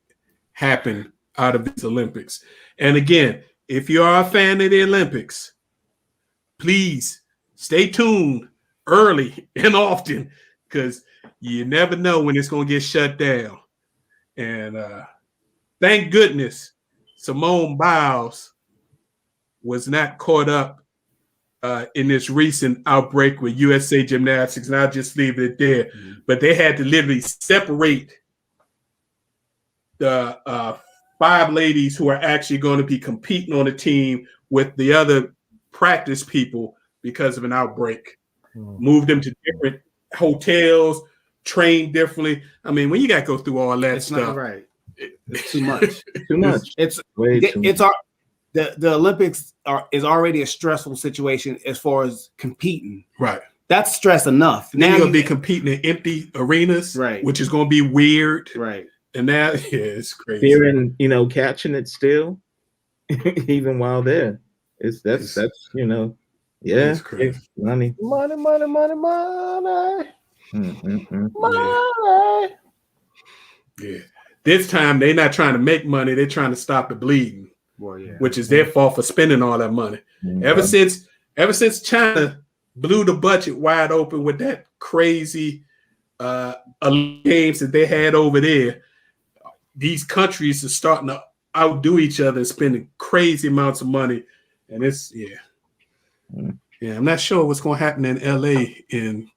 happen out of these Olympics. And again, if you are a fan of the Olympics, please stay tuned early and often because you never know when it's going to get shut down. And thank goodness Simone Biles was not caught up in this recent outbreak with USA Gymnastics, and I'll just leave it there. But they had to literally separate the 5 ladies who are actually going to be competing on the team with the other practice people because of an outbreak. Move them to different hotels, train differently. I mean, when you got to go through all that stuff, not right. It's too much. Too much. It's the Olympics is already a stressful situation as far as competing. Right. That's stress enough. Now you're gonna be competing in empty arenas, right? Which is gonna be weird, right? And now, it's crazy. Fearing, catching it still, even while there. That's yeah. It's crazy. Money. Yeah. This time they're not trying to make money; they're trying to stop the bleeding. Well, yeah. Which is their fault for spending all that money. Ever since China blew the budget wide open with that crazy games that they had over there, these countries are starting to outdo each other, spending crazy amounts of money And it's I'm not sure what's going to happen in LA in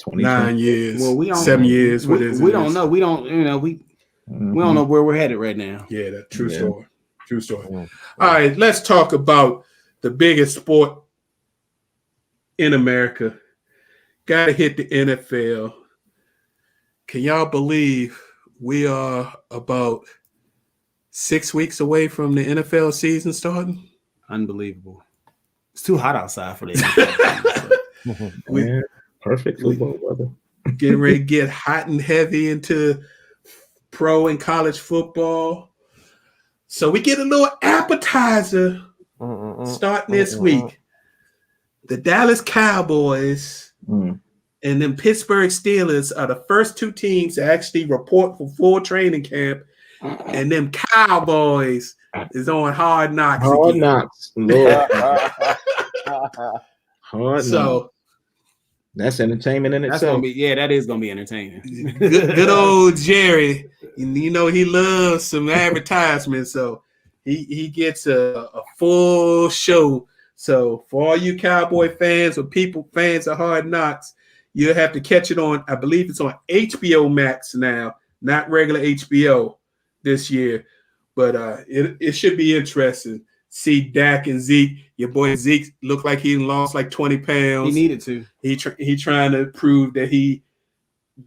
9 years. Well, we don't 7 years. We don't know. We don't. We don't know where we're headed right now. Yeah, that's true story. True story. All right, let's talk about the biggest sport in America. Got to hit the NFL. Can y'all believe we are about 6 weeks away from the NFL season starting? Unbelievable. It's too hot outside for the NFL. Perfect football, brother. Getting ready to get hot and heavy into pro and college football. So we get a little appetizer starting this week. The Dallas Cowboys and then Pittsburgh Steelers are the first two teams to actually report for full training camp. And them Cowboys is on Hard Knocks. Hard Knocks. Lord. Hard so that's entertainment in itself. That is gonna be entertaining. good old Jerry. You know he loves some advertisements, so he gets a full show. So for all you Cowboy fans or fans of Hard Knocks, you'll have to catch it on. I believe it's on HBO Max now, not regular HBO this year. But it should be interesting. See Dak and Zeke. Your boy Zeke looked like he lost like 20 pounds. He needed to. He trying to prove that he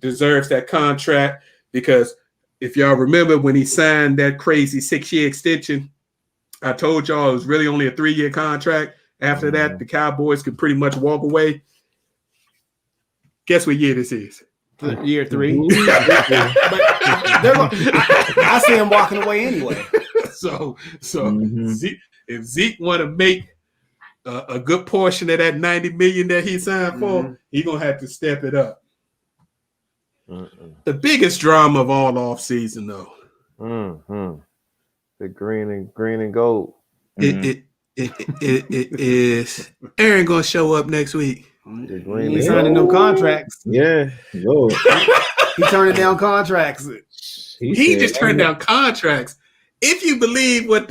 deserves that contract, because if y'all remember when he signed that crazy 6-year extension, I told y'all it was really only a 3-year contract. After that, the Cowboys could pretty much walk away. Guess what year this is? Year 3. I see him walking away anyway. So if Zeke want to make a good portion of that $90 million that he signed for, he gonna have to step it up. The biggest drama of all off season, though, the green and gold. It is Aaron gonna show up next week. He signing no contracts. Yeah, Lord. He turning down contracts. He just turned down contracts. If you believe what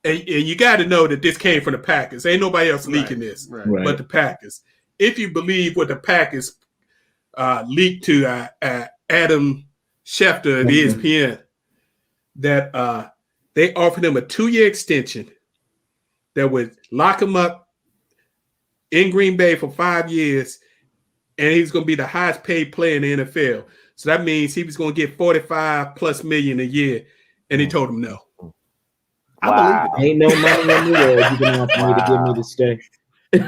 and you got to know that this came from the Packers. Ain't nobody else leaking this, but the Packers. If you believe what the Packers leaked to Adam Schefter of ESPN, that they offered him a 2-year extension that would lock him up in Green Bay for 5 years, and he's going to be the highest paid player in the NFL. So that means he was going to get $45+ million a year, and he told him no. I believe it. Ain't no money in the world you're gonna offer me to give me to stay.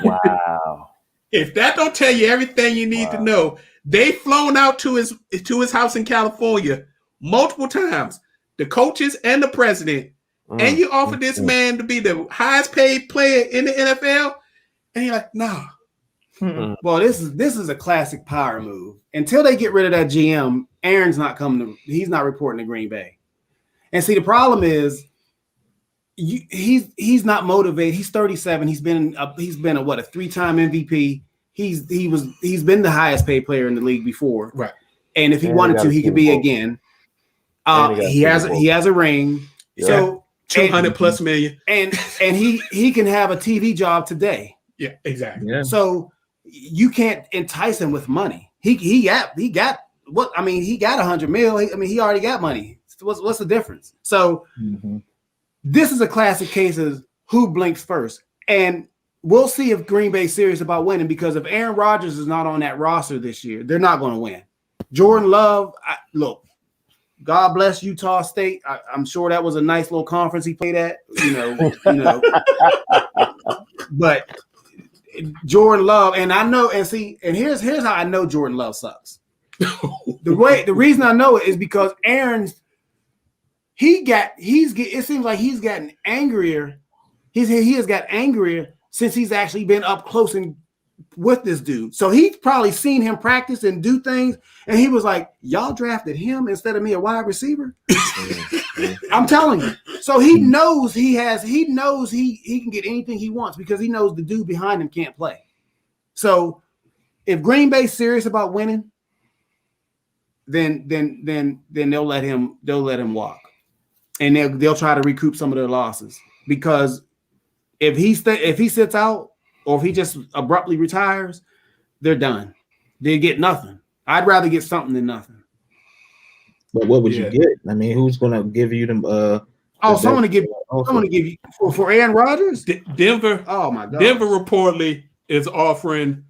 Wow. If that don't tell you everything you need to know, they flown out to his house in California multiple times, the coaches and the president, and you offer this man to be the highest paid player in the NFL, and you're like, nah. Well, this is a classic power move. Until they get rid of that GM, Aaron's not he's not reporting to Green Bay. And see, the problem is he's not motivated. He's 37. He's been a 3-time MVP. He's been the highest paid player in the league before. Right. And if he wanted to, he could be again. He has a ring. Yeah. So $200+ million. And he can have a TV job today. Yeah, exactly. Yeah. So you can't entice him with money. He got what? I mean, he got $100 million. He already got money. What's the difference? So this is a classic case of who blinks first. And we'll see if Green Bay's serious about winning, because if Aaron Rodgers is not on that roster this year, they're not going to win. Jordan Love, look, God bless Utah State. I'm sure that was a nice little conference he played at, But Jordan Love, and I know, and here's how I know Jordan Love sucks. The reason I know it is because Aaron's it seems like he's gotten angrier. He has got angrier since he's actually been up close and with this dude. So he's probably seen him practice and do things, and he was like, y'all drafted him instead of me, a wide receiver. I'm telling you. So he knows he can get anything he wants, because he knows the dude behind him can't play. So if Green Bay's serious about winning, then they'll let him walk. And they'll try to recoup some of their losses, because If he sits out, or if he just abruptly retires, they're done. They get nothing. I'd rather get something than nothing. But what would you get? I mean, who's gonna give you them? Someone to give you for Aaron Rodgers. Denver. Oh my God. Denver reportedly is offering.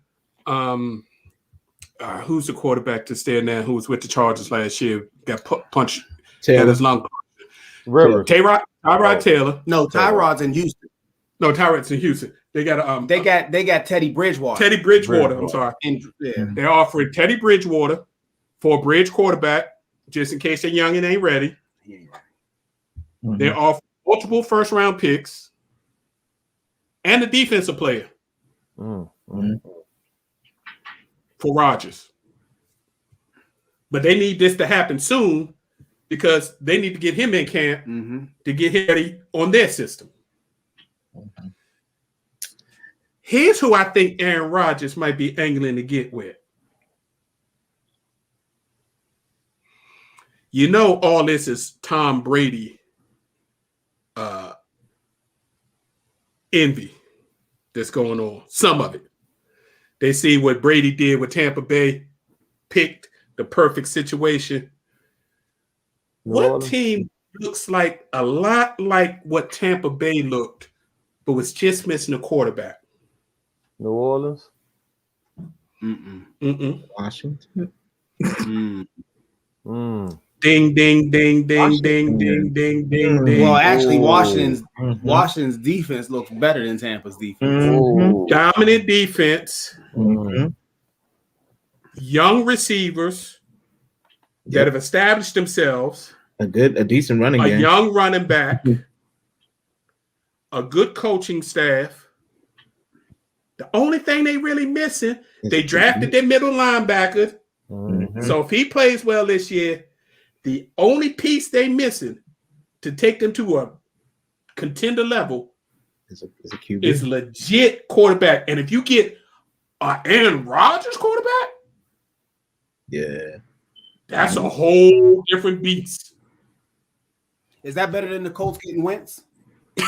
Who's the quarterback to stay now? Who was with the Chargers last year? Got punched. Had his lung. Rivers. Tyrod Taylor. No, Tyrod's in Houston. No, Tyrod's in Houston. They got they got Teddy Bridgewater. Teddy Bridgewater. I'm sorry. They're offering Teddy Bridgewater for a bridge quarterback, just in case they're young and ain't ready. Mm-hmm. They're offering multiple first round picks and a defensive player for Rodgers. But they need this to happen soon because they need to get him in camp to get him ready on their system. Mm-hmm. Here's who I think Aaron Rodgers might be angling to get with. You know, all this is Tom Brady envy that's going on. Some of it. They see what Brady did with Tampa Bay, picked the perfect situation. What team looks like a lot like what Tampa Bay looked, but was just missing a quarterback? New Orleans. Washington. Ding, ding, ding, ding, ding, ding, ding, ding, ding. Well, actually, Washington's defense looks better than Tampa's defense. Dominant defense. Young receivers that have established themselves. A decent running game. A young running back. A good coaching staff. The only thing they really missing, they drafted their middle linebacker. So if he plays well this year, the only piece they missing to take them to a contender level is a QB. Is legit quarterback. And if you get an Aaron Rodgers quarterback, that's a whole different beast. Is that better than the Colts getting Wentz? You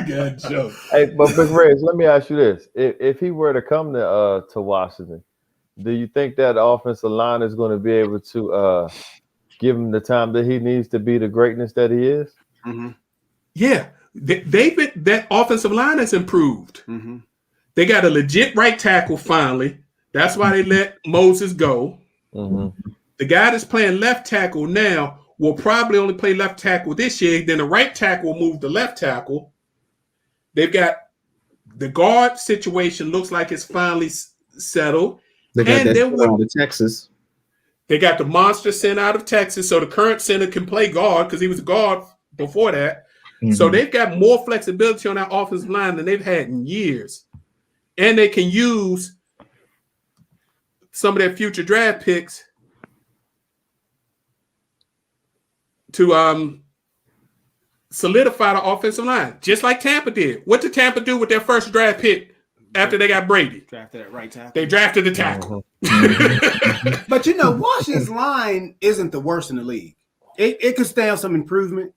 got a joke. Hey, but Big Reg, let me ask you this: if he were to come to Washington, do you think that offensive line is going to be able to give him the time that he needs to be the greatness that he is? Yeah, that offensive line has improved. They got a legit right tackle finally. That's why they let Moses go. The guy that's playing left tackle now will probably only play left tackle this year. Then the right tackle will move to left tackle. They've got the guard situation looks like it's finally settled. They got that out of Texas. They got the monster center out of Texas, so the current center can play guard because he was a guard before that. So they've got more flexibility on that offensive line than they've had in years. And they can use some of their future draft picks to solidify the offensive line, just like Tampa did. What did Tampa do with their first draft pick after they got Brady? Drafted at right tackle. They drafted the tackle. But you know, Washington's line isn't the worst in the league. It could stand some improvement,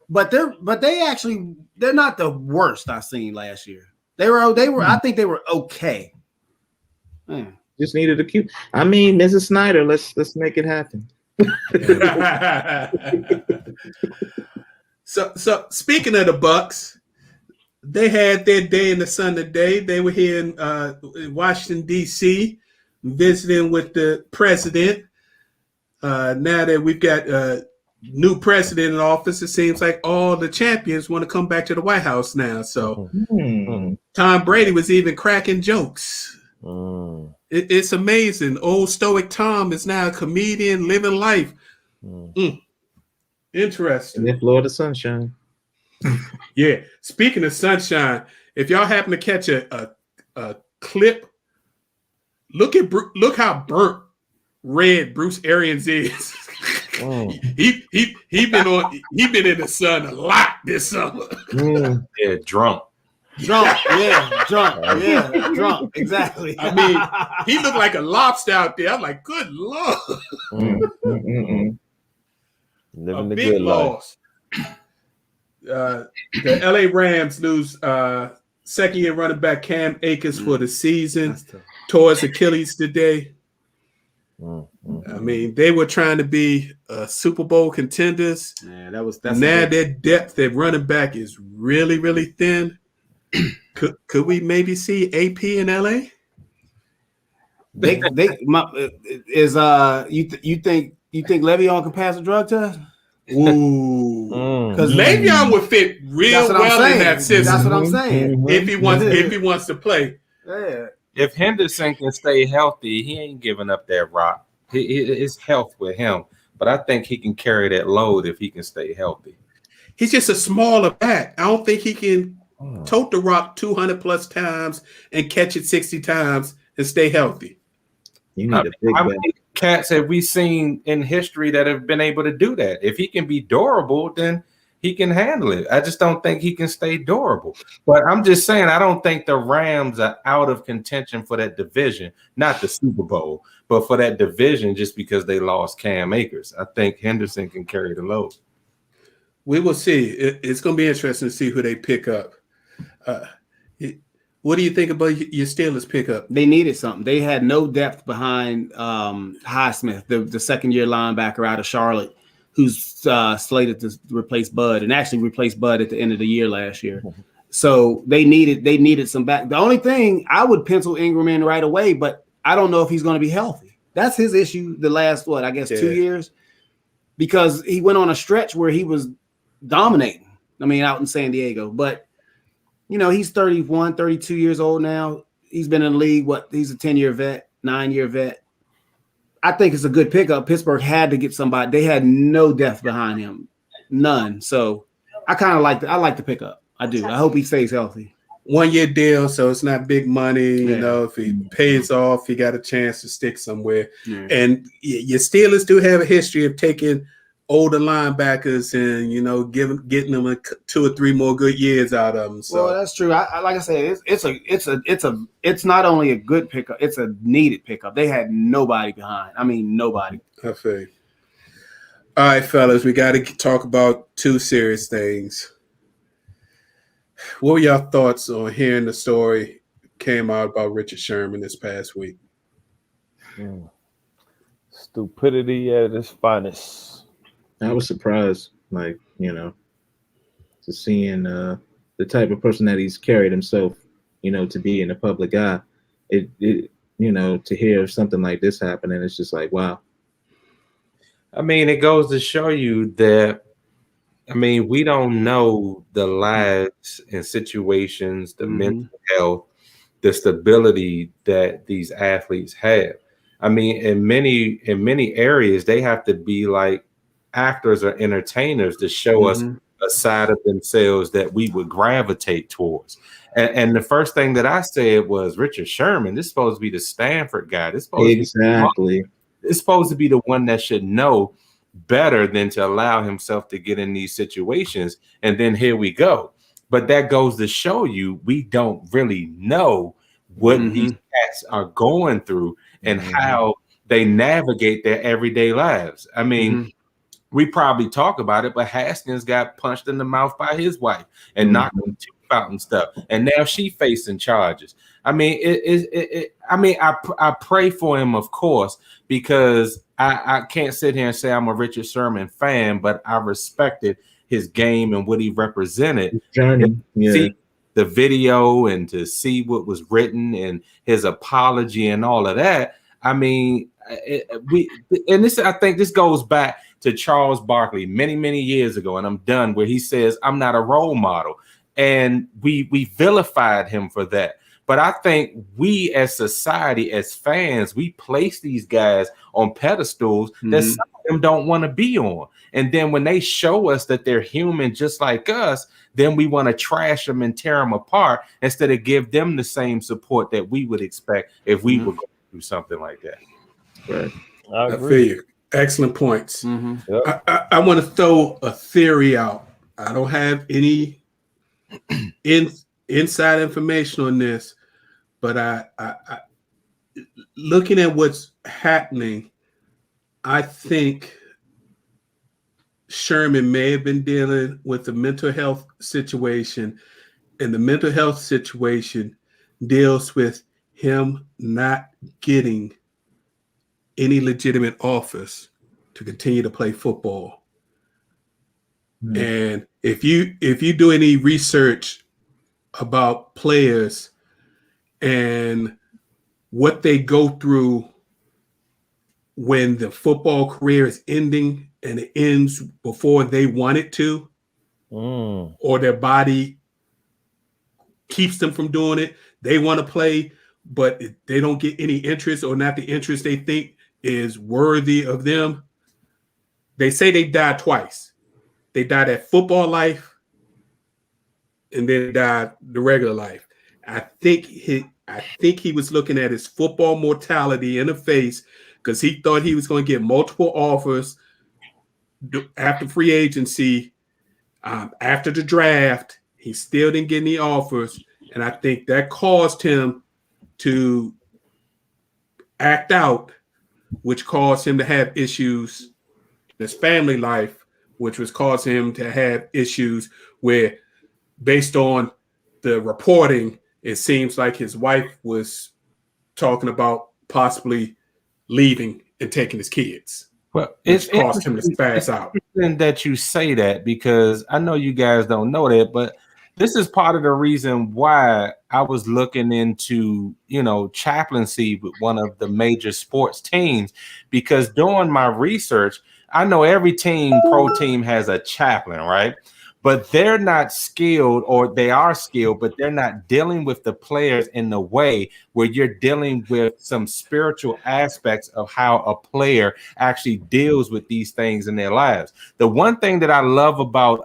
but they're not the worst I've seen last year. They were I think they were okay. Just needed a cue. I mean, Mrs. Snyder, let's make it happen. So speaking of the Bucks, they had their day in the sun today. They were here in Washington, D.C., visiting with the president. Now that we've got a new president in office, it seems like all the champions want to come back to the White House now. So Tom Brady was even cracking jokes. It's amazing. Old stoic Tom is now a comedian living life. Interesting. In Florida sunshine. Yeah. Speaking of sunshine, if y'all happen to catch a clip, look how burnt red Bruce Arians is. He been in the sun a lot this summer. Yeah, drunk. Drunk, exactly. I mean, he looked like a lobster out there. I'm like, good Lord. Living A the big good loss. life. The LA Rams lose second-year running back Cam Akers for the season towards Achilles today. I mean, they were trying to be Super Bowl contenders. Yeah, that's now their depth at running back is really, really thin. Could we maybe see AP in LA? You think Le'Veon can pass a drug test? Ooh, Because Le'Veon would fit real well in that system. That's what I'm saying. If he wants to play. Yeah. If Henderson can stay healthy, he ain't giving up that rock. His health with him, but I think he can carry that load if he can stay healthy. He's just a smaller back. I don't think he can tote the rock 200 plus times and catch it 60 times and stay healthy. You need a big how back. many cats have we seen in history that have been able to do that? If he can be durable, then he can handle it. I just don't think he can stay durable. But I'm just saying, I don't think the Rams are out of contention for that division, not the Super Bowl, but for that division just because they lost Cam Akers. I think Henderson can carry the load. We will see. It's going to be interesting to see who they pick up. What do you think about your Steelers pickup? They needed something. They had no depth behind Highsmith, the second-year linebacker out of Charlotte, who's slated to replace Bud and actually replaced Bud at the end of the year last year. So they needed some back. The only thing I would pencil Ingram in right away, but I don't know if he's going to be healthy. That's his issue the last, 2 years, because he went on a stretch where he was dominating. I mean, out in San Diego, but he's 31, 32 years old now. He's been in the league. He's a 10-year vet, 9-year vet. I think it's a good pickup. Pittsburgh had to get somebody. They had no depth behind him, none. So I kind of like the pickup. I do. I hope he stays healthy. 1-year deal, so it's not big money. If he pays off, he got a chance to stick somewhere. Yeah. And your Steelers do have a history of taking older linebackers and getting them 2 or 3 more good years out of them. So well, that's true. Like I said, it's not only a good pickup, it's a needed pickup. They had nobody behind. I mean, nobody. I feel. All right, fellas, we got to talk about 2 serious things. What were your thoughts on hearing the story came out about Richard Sherman this past week? Stupidity at its finest. I was surprised, to seeing the type of person that he's carried himself, to be in the public eye. It to hear something like this happen, and it's just like, wow. I mean, it goes to show you that, we don't know the lives and situations, the mental health, the stability that these athletes have. In many areas, they have to be like actors or entertainers to show us a side of themselves that we would gravitate towards. And the first thing that I said was, Richard Sherman, this is supposed to be the Stanford guy. It's supposed to be the one that should know better than to allow himself to get in these situations. And then here we go. But that goes to show you we don't really know what these cats are going through and how they navigate their everyday lives. We probably talk about it, but Haskins got punched in the mouth by his wife and knocked him tooth out and stuff. And now she facing charges. I pray for him, of course, because I can't sit here and say I'm a Richard Sherman fan, but I respected his game and what he represented. Journey. Yeah. See the video and to see what was written and his apology and all of that. I think this goes back to Charles Barkley many, many years ago, and I'm done, where he says, I'm not a role model. And we vilified him for that. But I think we as society, as fans, we place these guys on pedestals that some of them don't want to be on. And then when they show us that they're human just like us, then we want to trash them and tear them apart instead of give them the same support that we would expect if we were going through something like that. Right. I feel you. Excellent points. Yep. I want to throw a theory out. I don't have any inside information on this, but I looking at what's happening, I think Sherman may have been dealing with a mental health situation, and the mental health situation deals with him not getting any legitimate office to continue to play football. Mm-hmm. And if you do any research about players and what they go through when the football career is ending and it ends before they want it to, or their body keeps them from doing it, they want to play, but they don't get any interest or not the interest they think is worthy of them. They say they died twice. They died at football life, and then died the regular life. I think he was looking at his football mortality in the face because he thought he was going to get multiple offers after free agency, after the draft. He still didn't get any offers, and I think that caused him to act out, which caused him to have issues in his family life, which was causing him to have issues where, based on the reporting, it seems like his wife was talking about possibly leaving and taking his kids. Well, it's caused him to spaz out. Interesting that you say that, because I know you guys don't know that, but this is part of the reason why I was looking into, chaplaincy with one of the major sports teams, because doing my research, I know every pro team has a chaplain, right? But they're not skilled, or they are skilled, but they're not dealing with the players in the way where you're dealing with some spiritual aspects of how a player actually deals with these things in their lives. The one thing that I love about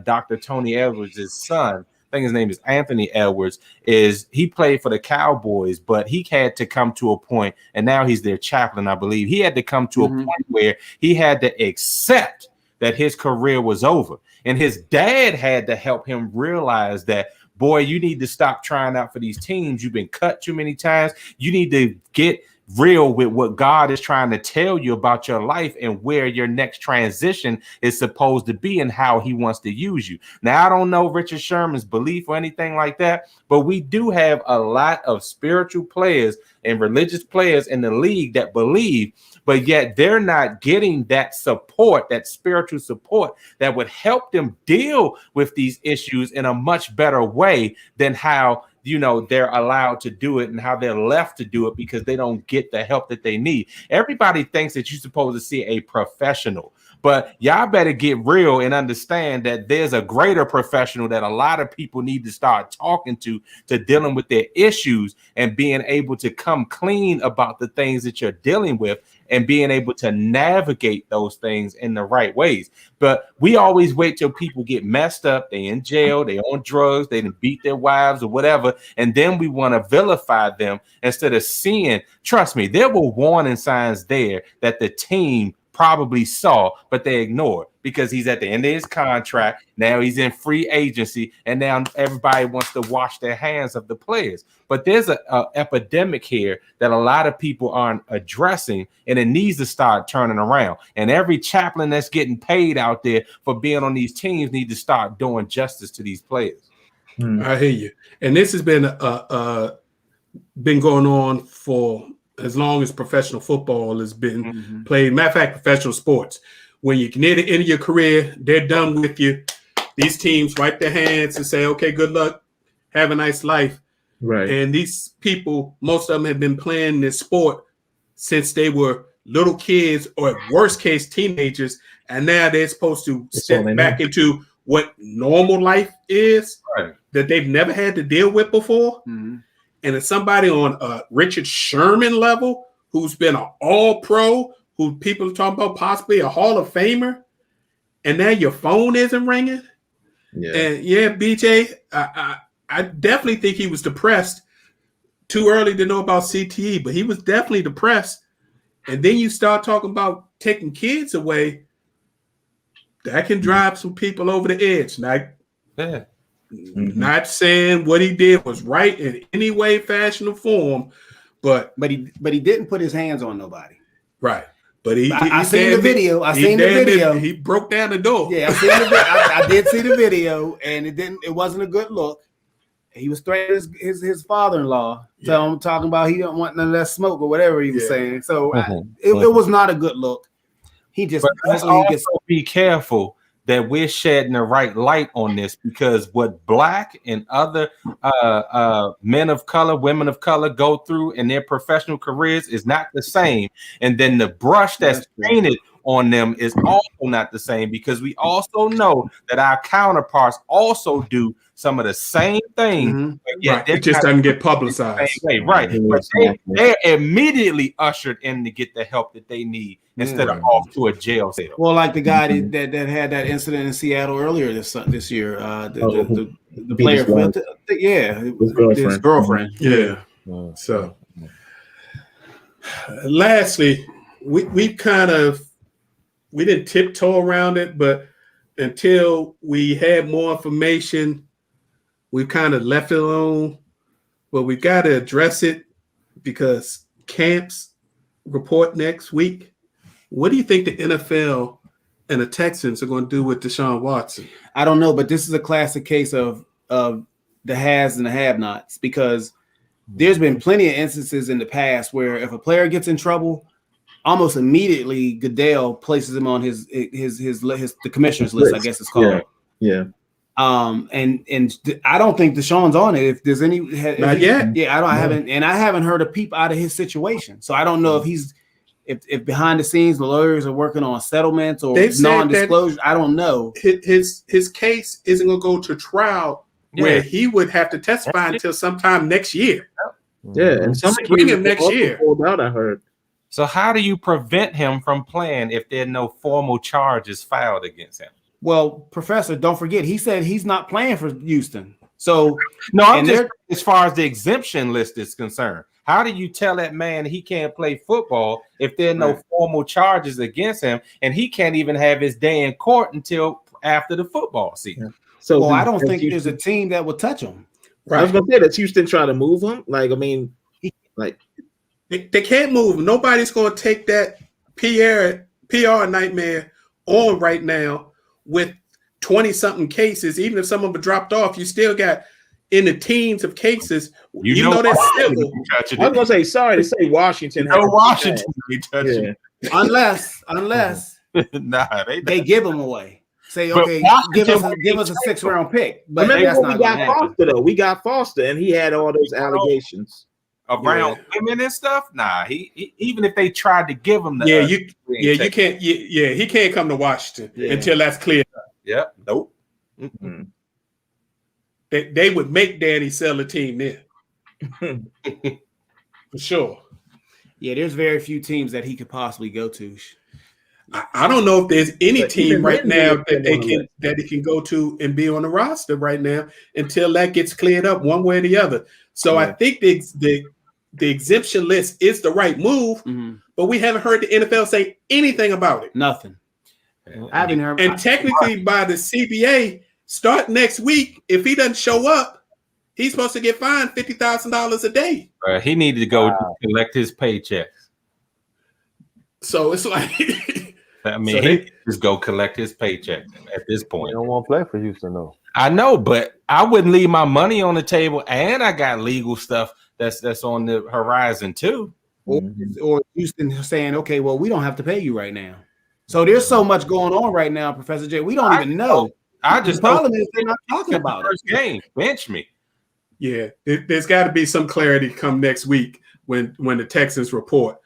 Dr. Tony Edwards' son, I think his name is Anthony Edwards, is he played for the Cowboys, but he had to come to a point, and now he's their chaplain, I believe. He had to come to a point where he had to accept that his career was over. And his dad had to help him realize that, boy, you need to stop trying out for these teams. You've been cut too many times. You need to get real with what God is trying to tell you about your life and where your next transition is supposed to be and how he wants to use you. Now, I don't know Richard Sherman's belief or anything like that, but we do have a lot of spiritual players and religious players in the league that believe, but yet they're not getting that support, that spiritual support that would help them deal with these issues in a much better way than how they're allowed to do it and how they're left to do it because they don't get the help that they need. Everybody thinks that you're supposed to see a professional, but y'all better get real and understand that there's a greater professional that a lot of people need to start talking to dealing with their issues and being able to come clean about the things that you're dealing with and being able to navigate those things in the right ways. But we always wait till people get messed up, they in jail, they on drugs, they didn't beat their wives or whatever, and then we want to vilify them instead of seeing, trust me, there were warning signs there that the team probably saw, but they ignored because he's at the end of his contract. Now he's in free agency, and now everybody wants to wash their hands of the players. But there's an epidemic here that a lot of people aren't addressing, and it needs to start turning around. And every chaplain that's getting paid out there for being on these teams need to start doing justice to these players. I hear you. And this has been going on for as long as professional football has been played. Matter of fact, professional sports. When you're near the end of your career, they're done with you. These teams wipe their hands and say, okay, good luck. Have a nice life. Right. And these people, most of them have been playing this sport since they were little kids or at worst case teenagers. And now they're supposed to step back into what normal life is that they've never had to deal with before. Mm-hmm. And it's somebody on a Richard Sherman level who's been an all-pro, who people are talking about possibly a Hall of Famer, and now your phone isn't ringing. Yeah. And BJ, I definitely think he was depressed. Too early to know about CTE, but he was definitely depressed. And then you start talking about taking kids away. That can drive some people over the edge. Not saying what he did was right in any way, fashion, or form, but he didn't put his hands on nobody. Right. But I seen the video. He broke down the door. Yeah, I did see the video, and it wasn't a good look. He was threatening his father-in-law, talking about he don't want none of that smoke or whatever he was saying. So it was not a good look. He just be careful that we're shedding the right light on this, because what Black and other men of color, women of color go through in their professional careers is not the same. And then the brush that's painted on them is also not the same, because we also know that our counterparts also do some of the same things. Right. It just doesn't get publicized. Right. But they're immediately ushered in to get the help that they need instead of off to a jail cell. Well, like the guy that had that incident in Seattle earlier this year, the player, his girlfriend. Yeah. So, lastly, we didn't tiptoe around it, but until we had more information, we kind of left it alone. But we got to address it because camps report next week. What do you think the NFL and the Texans are going to do with Deshaun Watson? I don't know, but this is a classic case of the haves and the have-nots, because there's been plenty of instances in the past where if a player gets in trouble, almost immediately Goodell places him on his the commissioner's list, I guess it's called. Yeah. And I don't think Deshaun's on it. If there's any, not yet. Yeah, I haven't heard a peep out of his situation. So I don't know if he's if behind the scenes the lawyers are working on settlements or non-disclosure. I don't know. His case isn't going to go to trial where he would have to testify until sometime next year. Yeah, and some spring of next year. Out, I heard. So how do you prevent him from playing if there are no formal charges filed against him? Well, Professor, don't forget, he said he's not playing for Houston. So no, I'm just as far as the exemption list is concerned. How do you tell that man he can't play football if there are no formal charges against him, and he can't even have his day in court until after the football season? So I don't think there's a team that will touch him. Right. I was gonna say that Houston trying to move him. Like, I mean, they can't move him. Nobody's gonna take that PR nightmare on right now with 20-something cases. Even if some of them dropped off, you still got in the teens of cases. You know that's civil. I was gonna say sorry to say Washington. Washington unless they give them away. Say, okay, give us a 6th-round pick. But remember when we got Foster though? We got Foster, and he had all those allegations around women and stuff. Nah, he even if they tried to give him you can't. He can't come to Washington until that's clear. Yeah, nope. Mm-hmm. They would make Danny sell the team there for sure. Yeah, there's very few teams that he could possibly go to. I don't know if there's any team right now that he can go to and be on the roster right now until that gets cleared up one way or the other. So I think the exemption list is the right move, but we haven't heard the NFL say anything about it. Nothing. I haven't heard. And technically, by the CBA, start next week, if he doesn't show up, he's supposed to get fined $50,000 a day. He needed to go collect his paychecks. So it's like. I mean, he just go collect his paycheck at this point. He don't want to play for Houston, though. I know, but I wouldn't leave my money on the table, and I got legal stuff that's on the horizon too. Or Houston saying, "Okay, well, we don't have to pay you right now." So there's so much going on right now, Professor J. We don't even know. The problem is they're not talking about first game. Bench me. Yeah, there's got to be some clarity come next week when the Texans report.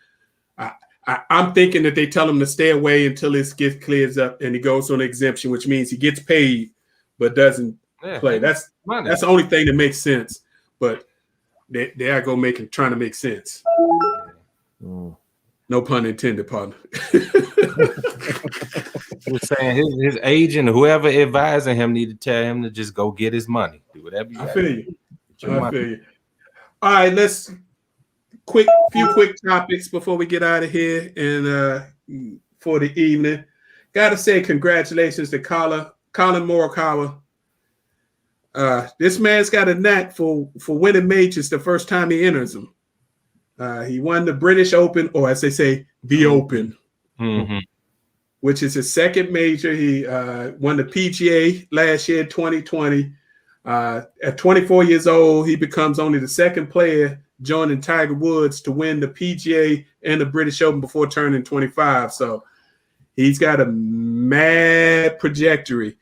I'm thinking that they tell him to stay away until this gets clears up and he goes on exemption, which means he gets paid but doesn't play. That's the only thing that makes sense. But they are trying to make sense. No pun intended, partner. We're saying his agent, whoever advising him, need to tell him to just go get his money. Do whatever you. I feel you. All right, let's. Few quick topics before we get out of here and for the evening. Got to say congratulations to Colin Morikawa. This man's got a knack for winning majors the first time he enters them. He won the British Open, or as they say, the Open. Mhm. which is his second major. He won the PGA last year, 2020. At 24 years old, he becomes only the second player joining Tiger Woods to win the PGA and the British Open before turning 25. So he's got a mad trajectory.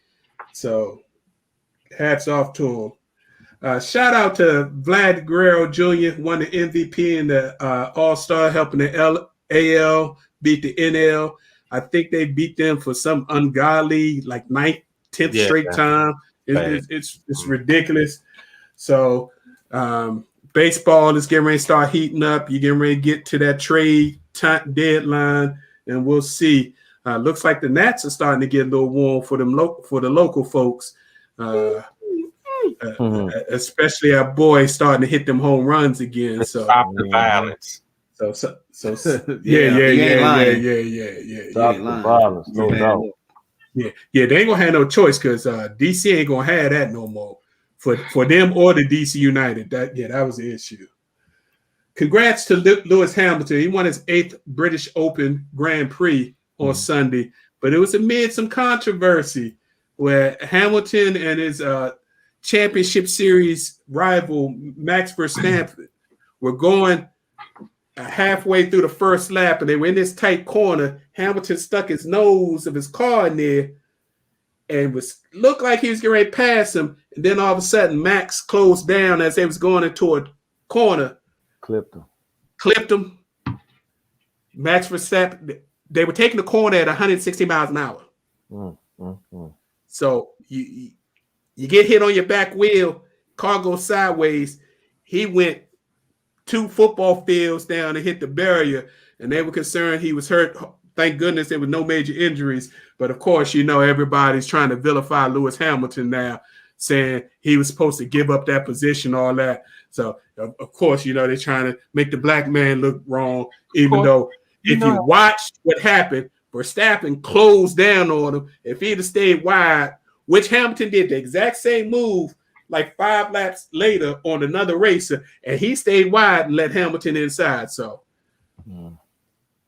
So hats off to him. Shout out to Vlad Guerrero Jr., won the MVP in the All-Star, helping the AL beat the NL. I think they beat them for some ungodly, like 9th, 10th straight time. It's ridiculous. So baseball is getting ready to start heating up. You're getting ready to get to that trade deadline, and we'll see. Looks like the Nats are starting to get a little warm for them for the local folks. Especially our boys starting to hit them home runs again. So stop the violence. So yeah. Stop the violence, no doubt. Yeah, they ain't gonna have no choice because DC ain't gonna have that no more for them or the DC United. That was the issue. Congrats to Lewis Hamilton. He won his 8th British Open Grand Prix on Sunday, but it was amid some controversy where Hamilton and his championship series rival Max Verstappen were going halfway through the first lap, and they were in this tight corner. Hamilton stuck his nose of his car in there and looked like he was getting ready to pass him. And then all of a sudden, Max closed down as they was going into a corner. Clipped him. Max Verstappen, they were taking the corner at 160 miles an hour. So you get hit on your back wheel, car goes sideways. He went 2 football fields down and hit the barrier, and they were concerned he was hurt. Thank goodness there were no major injuries. But of course, everybody's trying to vilify Lewis Hamilton now, saying he was supposed to give up that position, all that. So of course, they're trying to make the black man look wrong, even though if you watched what happened, Verstappen closed down on him. If he'd have stayed wide, which Hamilton did the exact same move like 5 laps later on another racer, and he stayed wide and let Hamilton inside. So,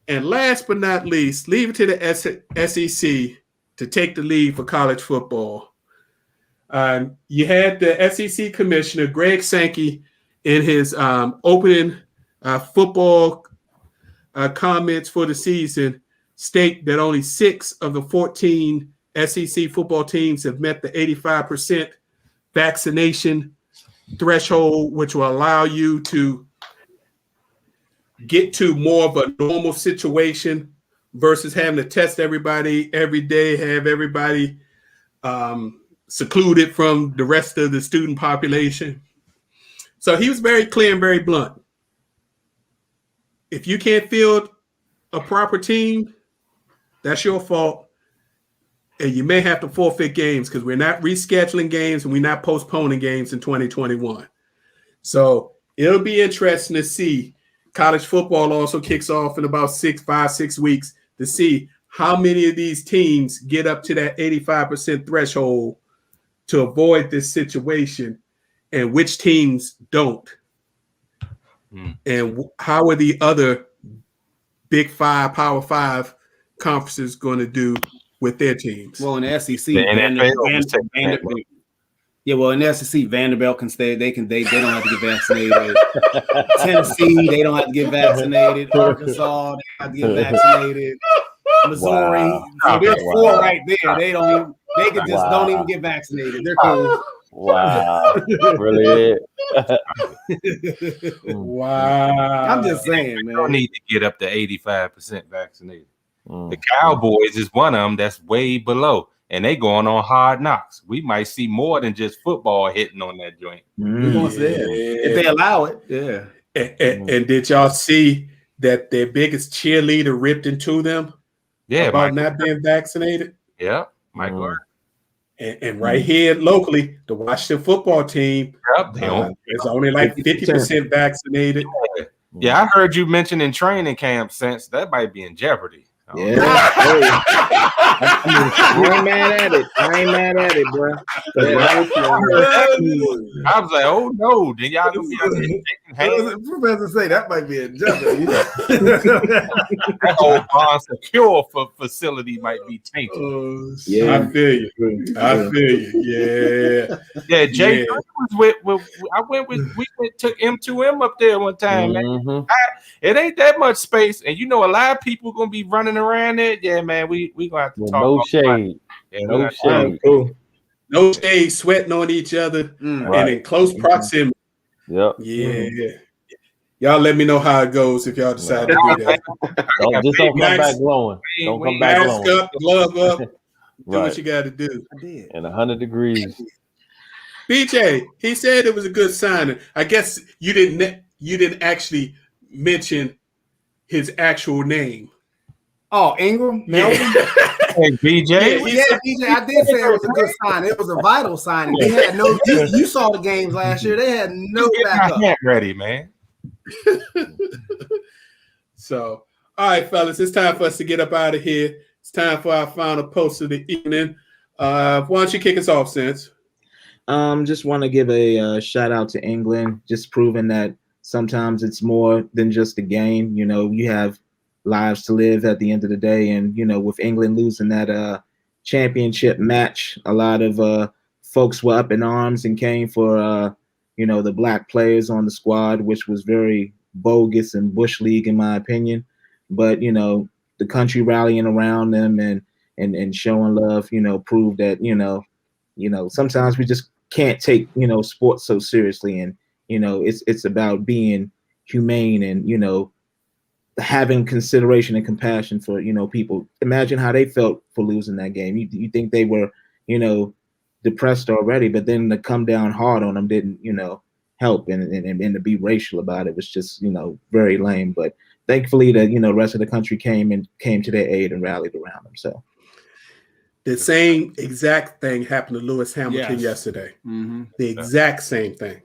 and last but not least, leave it to the SEC to take the lead for college football. You had the SEC commissioner, Greg Sankey, in his opening football comments for the season, state that only 6 of the 14 SEC football teams have met the 85% vaccination threshold, which will allow you to get to more of a normal situation versus having to test everybody every day, have everybody secluded from the rest of the student population. So he was very clear and very blunt. If you can't field a proper team, that's your fault. And you may have to forfeit games because we're not rescheduling games and we're not postponing games in 2021. So it'll be interesting to see. College football also kicks off in about 5-6 weeks to see how many of these teams get up to that 85% threshold to avoid this situation and which teams don't. And how are the other Big 5, Power 5 conferences going to do with their teams? Well, in the SEC, Vanderbilt. In the SEC, Vanderbilt can stay. They don't have to get vaccinated. Tennessee, they don't have to get vaccinated. Arkansas, they have to get vaccinated. Missouri, so there's 4 right there. They don't even get vaccinated. They're cool. Wow, really? Wow. I'm just saying, man. We don't need to get up to 85% vaccinated. The Cowboys is one of them that's way below, and they going on Hard Knocks. We might see more than just football hitting on that joint. We're gonna see it. If they allow it, yeah. And did y'all see that their biggest cheerleader ripped into them? Yeah, about not being vaccinated. Yeah, Mike Gordon. And right here locally, the Washington football team is only like 50% vaccinated. Yeah, I heard you mention in training camp, since that might be in jeopardy. Yeah. I ain't mad at it, bro. I was like, oh no, then y'all gonna be out there shaking hands. Professor say that might be a jump. That whole Bond Secure facility might be tainted. I feel you. Yeah. Jay was we took M2M up there one time, man. It ain't that much space, and you know a lot of people gonna be running around there. Yeah, man, we gonna have to talk. No shade. No shade. Cool. No shade, sweating on each other, and in close proximity. Yep. Yeah. Y'all let me know how it goes if y'all decide to do that. Just don't come back glowing. Don't come back Mask glowing. up, glove up. Do what you got to do. And 100 degrees. BJ, he said it was a good signing. I guess you didn't actually mention his actual name. Oh, Ingram? Melvin? Hey, BJ. Yeah, BJ, I did say it was a good sign. It was a vital signing. They had no. You saw the games last year. They had no backup. Get ready, man. So, all right, fellas, it's time for us to get up out of here. It's time for our final post of the evening. Why don't you kick us off, Sense? Just want to give a shout out to England, just proving that sometimes it's more than just a game. You know, you have lives to live at the end of the day, and you know, with England losing that championship match, a lot of folks were up in arms and came for the black players on the squad, which was very bogus and bush league in my opinion. But you know, the country rallying around them and showing love, proved that sometimes we just can't take sports so seriously, and it's about being humane and having consideration and compassion for people. Imagine how they felt for losing that game. You think they were depressed already, but then to come down hard on them didn't help, and to be racial about it was just very lame. But thankfully the rest of the country came to their aid and rallied around them. So the same exact thing happened to Lewis Hamilton yesterday. Mm-hmm. The exact same thing.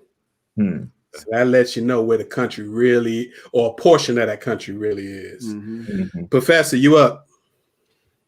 So that lets you know where the country really, or a portion of that country really is. Mm-hmm. Professor, you up?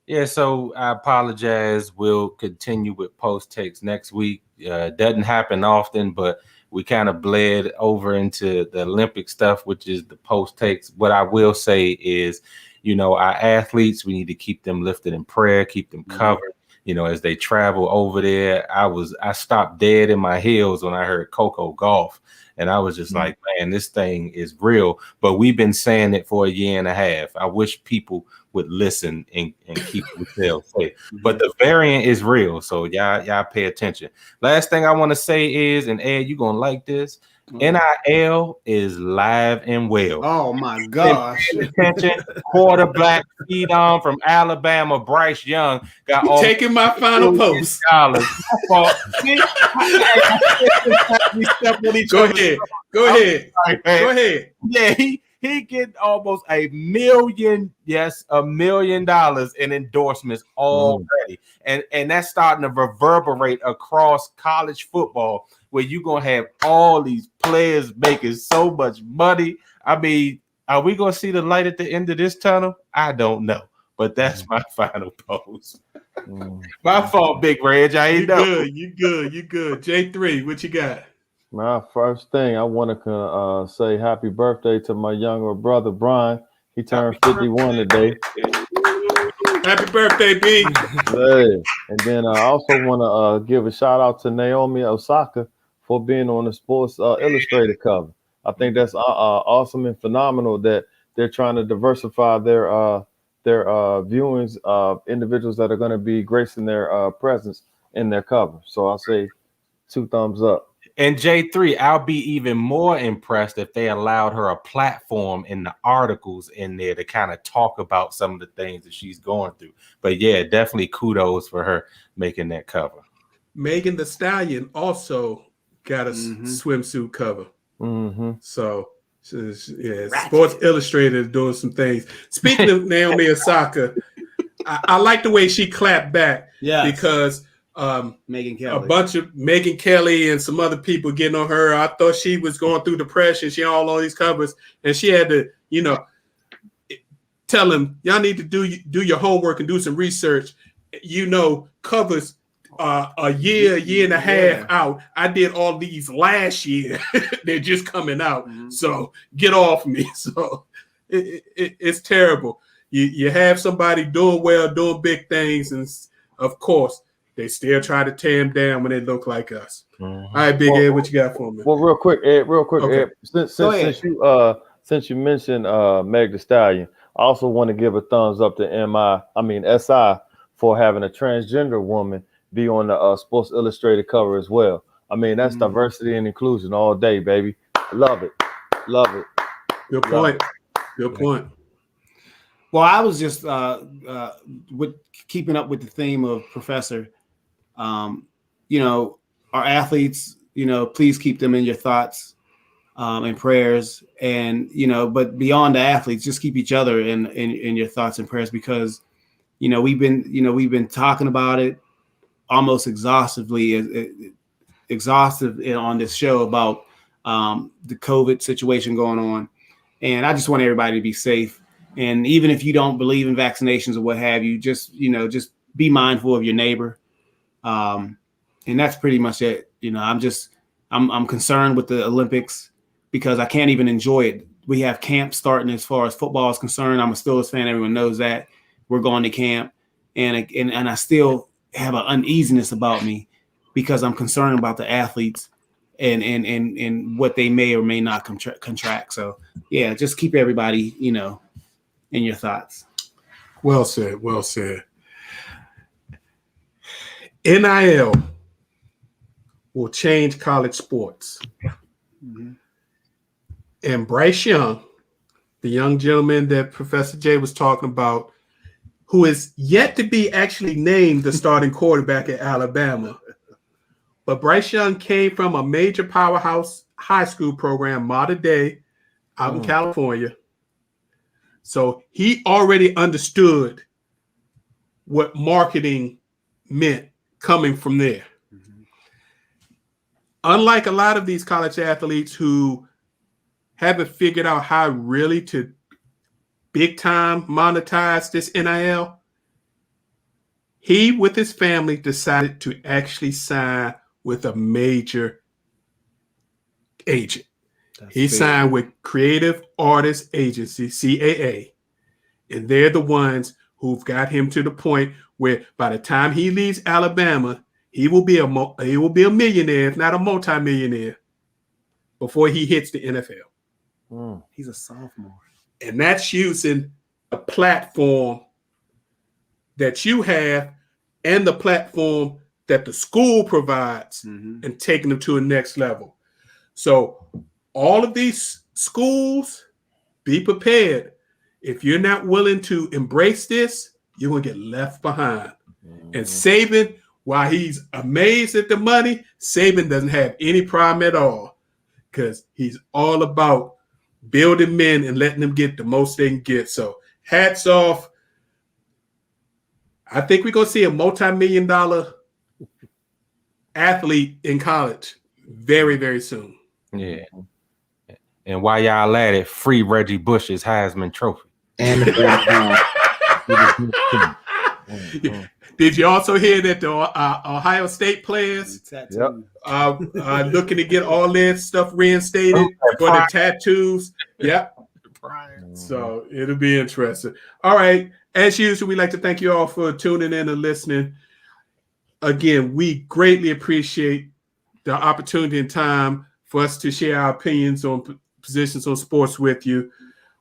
Yeah, so I apologize. We'll continue with post takes next week. Doesn't happen often, but we kind of bled over into the Olympic stuff, which is the post takes. What I will say is, our athletes, we need to keep them lifted in prayer, keep them covered, as they travel over there. I stopped dead in my heels when I heard Coco Gauff. And I was just like, man, this thing is real. But we've been saying it for a year and a half. I wish people would listen and keep themselves safe. But the variant is real. So y'all pay attention. Last thing I want to say is, and Ed, you're going to like this, NIL is live and well. Oh, my gosh. Attention, quarterback phenom from Alabama, Bryce Young, got all taking my final post. Go ahead. Yeah, he get almost $1 million in endorsements already. And that's starting to reverberate across college football, where you're going to have all these players making so much money. I mean, are we going to see the light at the end of this tunnel? I don't know. But that's my final post. My fault, Big Reg. I ain't know. You good. J3, what you got? My first thing, I want to say happy birthday to my younger brother, Brian. He turned 51 today. Happy birthday, B. Hey. And then I also want to give a shout out to Naomi Osaka for being on the Sports Illustrated cover. I think that's awesome and phenomenal that they're trying to diversify their viewings of individuals that are going to be gracing their presence in their cover. So I'll say 2 thumbs up. And J3, I'll be even more impressed if they allowed her a platform in the articles in there to kind of talk about some of the things that she's going through. But yeah, definitely kudos for her making that cover. Megan Thee Stallion also got a swimsuit cover. So yeah, Sports Illustrated is doing some things. Speaking of Naomi Osaka, I like the way she clapped back because Megyn Kelly. A bunch of Megyn Kelly and some other people getting on her. I thought she was going through depression. She all these covers, and she had to, tell them y'all need to do your homework and do some research. Covers a year and a half out. I did all these last year. They're just coming out. So get off me. So it's terrible. You have somebody doing well, doing big things, and of course they still try to tear them down when they look like us. All right, Big Ed, what you got for me? Well, real quick, Ed, Okay. Ed, since you mentioned Meg Thee Stallion, I also want to give a thumbs up to SI for having a transgender woman be on the Sports Illustrated cover as well. I mean, that's diversity and inclusion all day, baby. Love it. Good point. Good point. Well, I was just with keeping up with the theme of Professor. Our athletes, please keep them in your thoughts and prayers. And but beyond the athletes, just keep each other in your thoughts and prayers, because we've been talking about it almost exhaustive on this show about the COVID situation going on. And I just want everybody to be safe. And even if you don't believe in vaccinations or what have you, just be mindful of your neighbor. And that's pretty much it. I'm concerned with the Olympics because I can't even enjoy it. We have camp starting as far as football is concerned. I'm a Steelers fan. Everyone knows that. We're going to camp. And I still have an uneasiness about me because I'm concerned about the athletes and what they may or may not contract. So yeah, just keep everybody, in your thoughts. Well said. NIL will change college sports. And Bryce Young, the young gentleman that Professor Jay was talking about, who is yet to be actually named the starting quarterback at Alabama. But Bryce Young came from a major powerhouse high school program, Mater Dei, out in California. So he already understood what marketing meant coming from there. Unlike a lot of these college athletes who haven't figured out how really to big time monetize this NIL, he with his family decided to actually sign with a major agent. He signed with Creative Artists Agency, CAA, and they're the ones who've got him to the point where by the time he leaves Alabama, he will be a millionaire, if not a multimillionaire, before he hits the NFL. He's a sophomore. And that's using a platform that you have and the platform that the school provides and taking them to a next level. So all of these schools, be prepared. If you're not willing to embrace this, you're going to get left behind. And Saban, while he's amazed at the money, Saban doesn't have any problem at all because he's all about building men and letting them get the most they can get. So hats off. I think we're going to see a multi-million-dollar athlete in college very, very soon. Yeah. And while y'all at it, free Reggie Bush's Heisman Trophy. And Did you also hear that the Ohio State players are looking to get all their stuff reinstated for the tattoos? Yep. So it'll be interesting. All right. As usual, we'd like to thank you all for tuning in and listening. Again, we greatly appreciate the opportunity and time for us to share our opinions on positions on sports with you.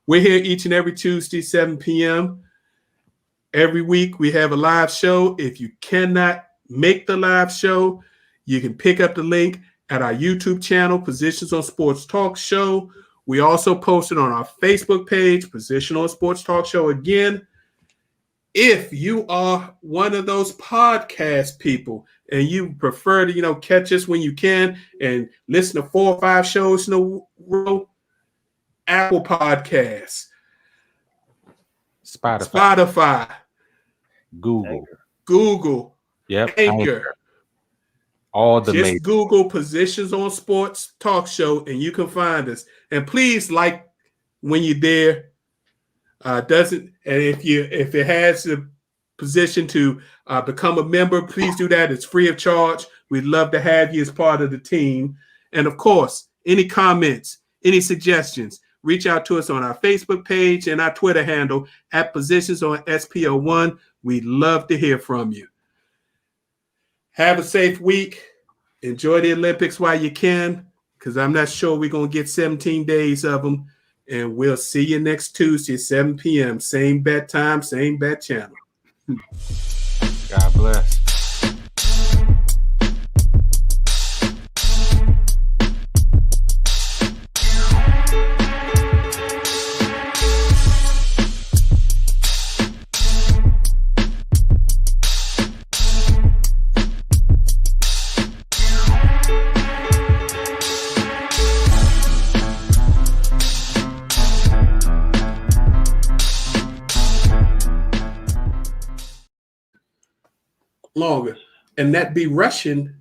We're here each and every Tuesday, 7 p.m. Every week we have a live show. If you cannot make the live show, you can pick up the link at our YouTube channel, Positions on Sports Talk Show. We also post it on our Facebook page, Position on Sports Talk Show. Again, if you are one of those podcast people and you prefer to, catch us when you can and listen to 4 or 5 shows in a row, Apple Podcasts, Spotify, Google, Anchor. All the just Google Positions on Sports Talk Show and you can find us. And please like when you're there. Doesn't, and if it has the position to become a member, please do that. It's free of charge. We'd love to have you as part of the team. And of course, any comments, any suggestions, reach out to us on our Facebook page and our Twitter handle at Positions on SPO1. We'd love to hear from you. Have a safe week. Enjoy the Olympics while you can, because I'm not sure we're going to get 17 days of them. And we'll see you next Tuesday, 7 p.m. Same bat time, same bat channel. God bless. Longer, and that be Russian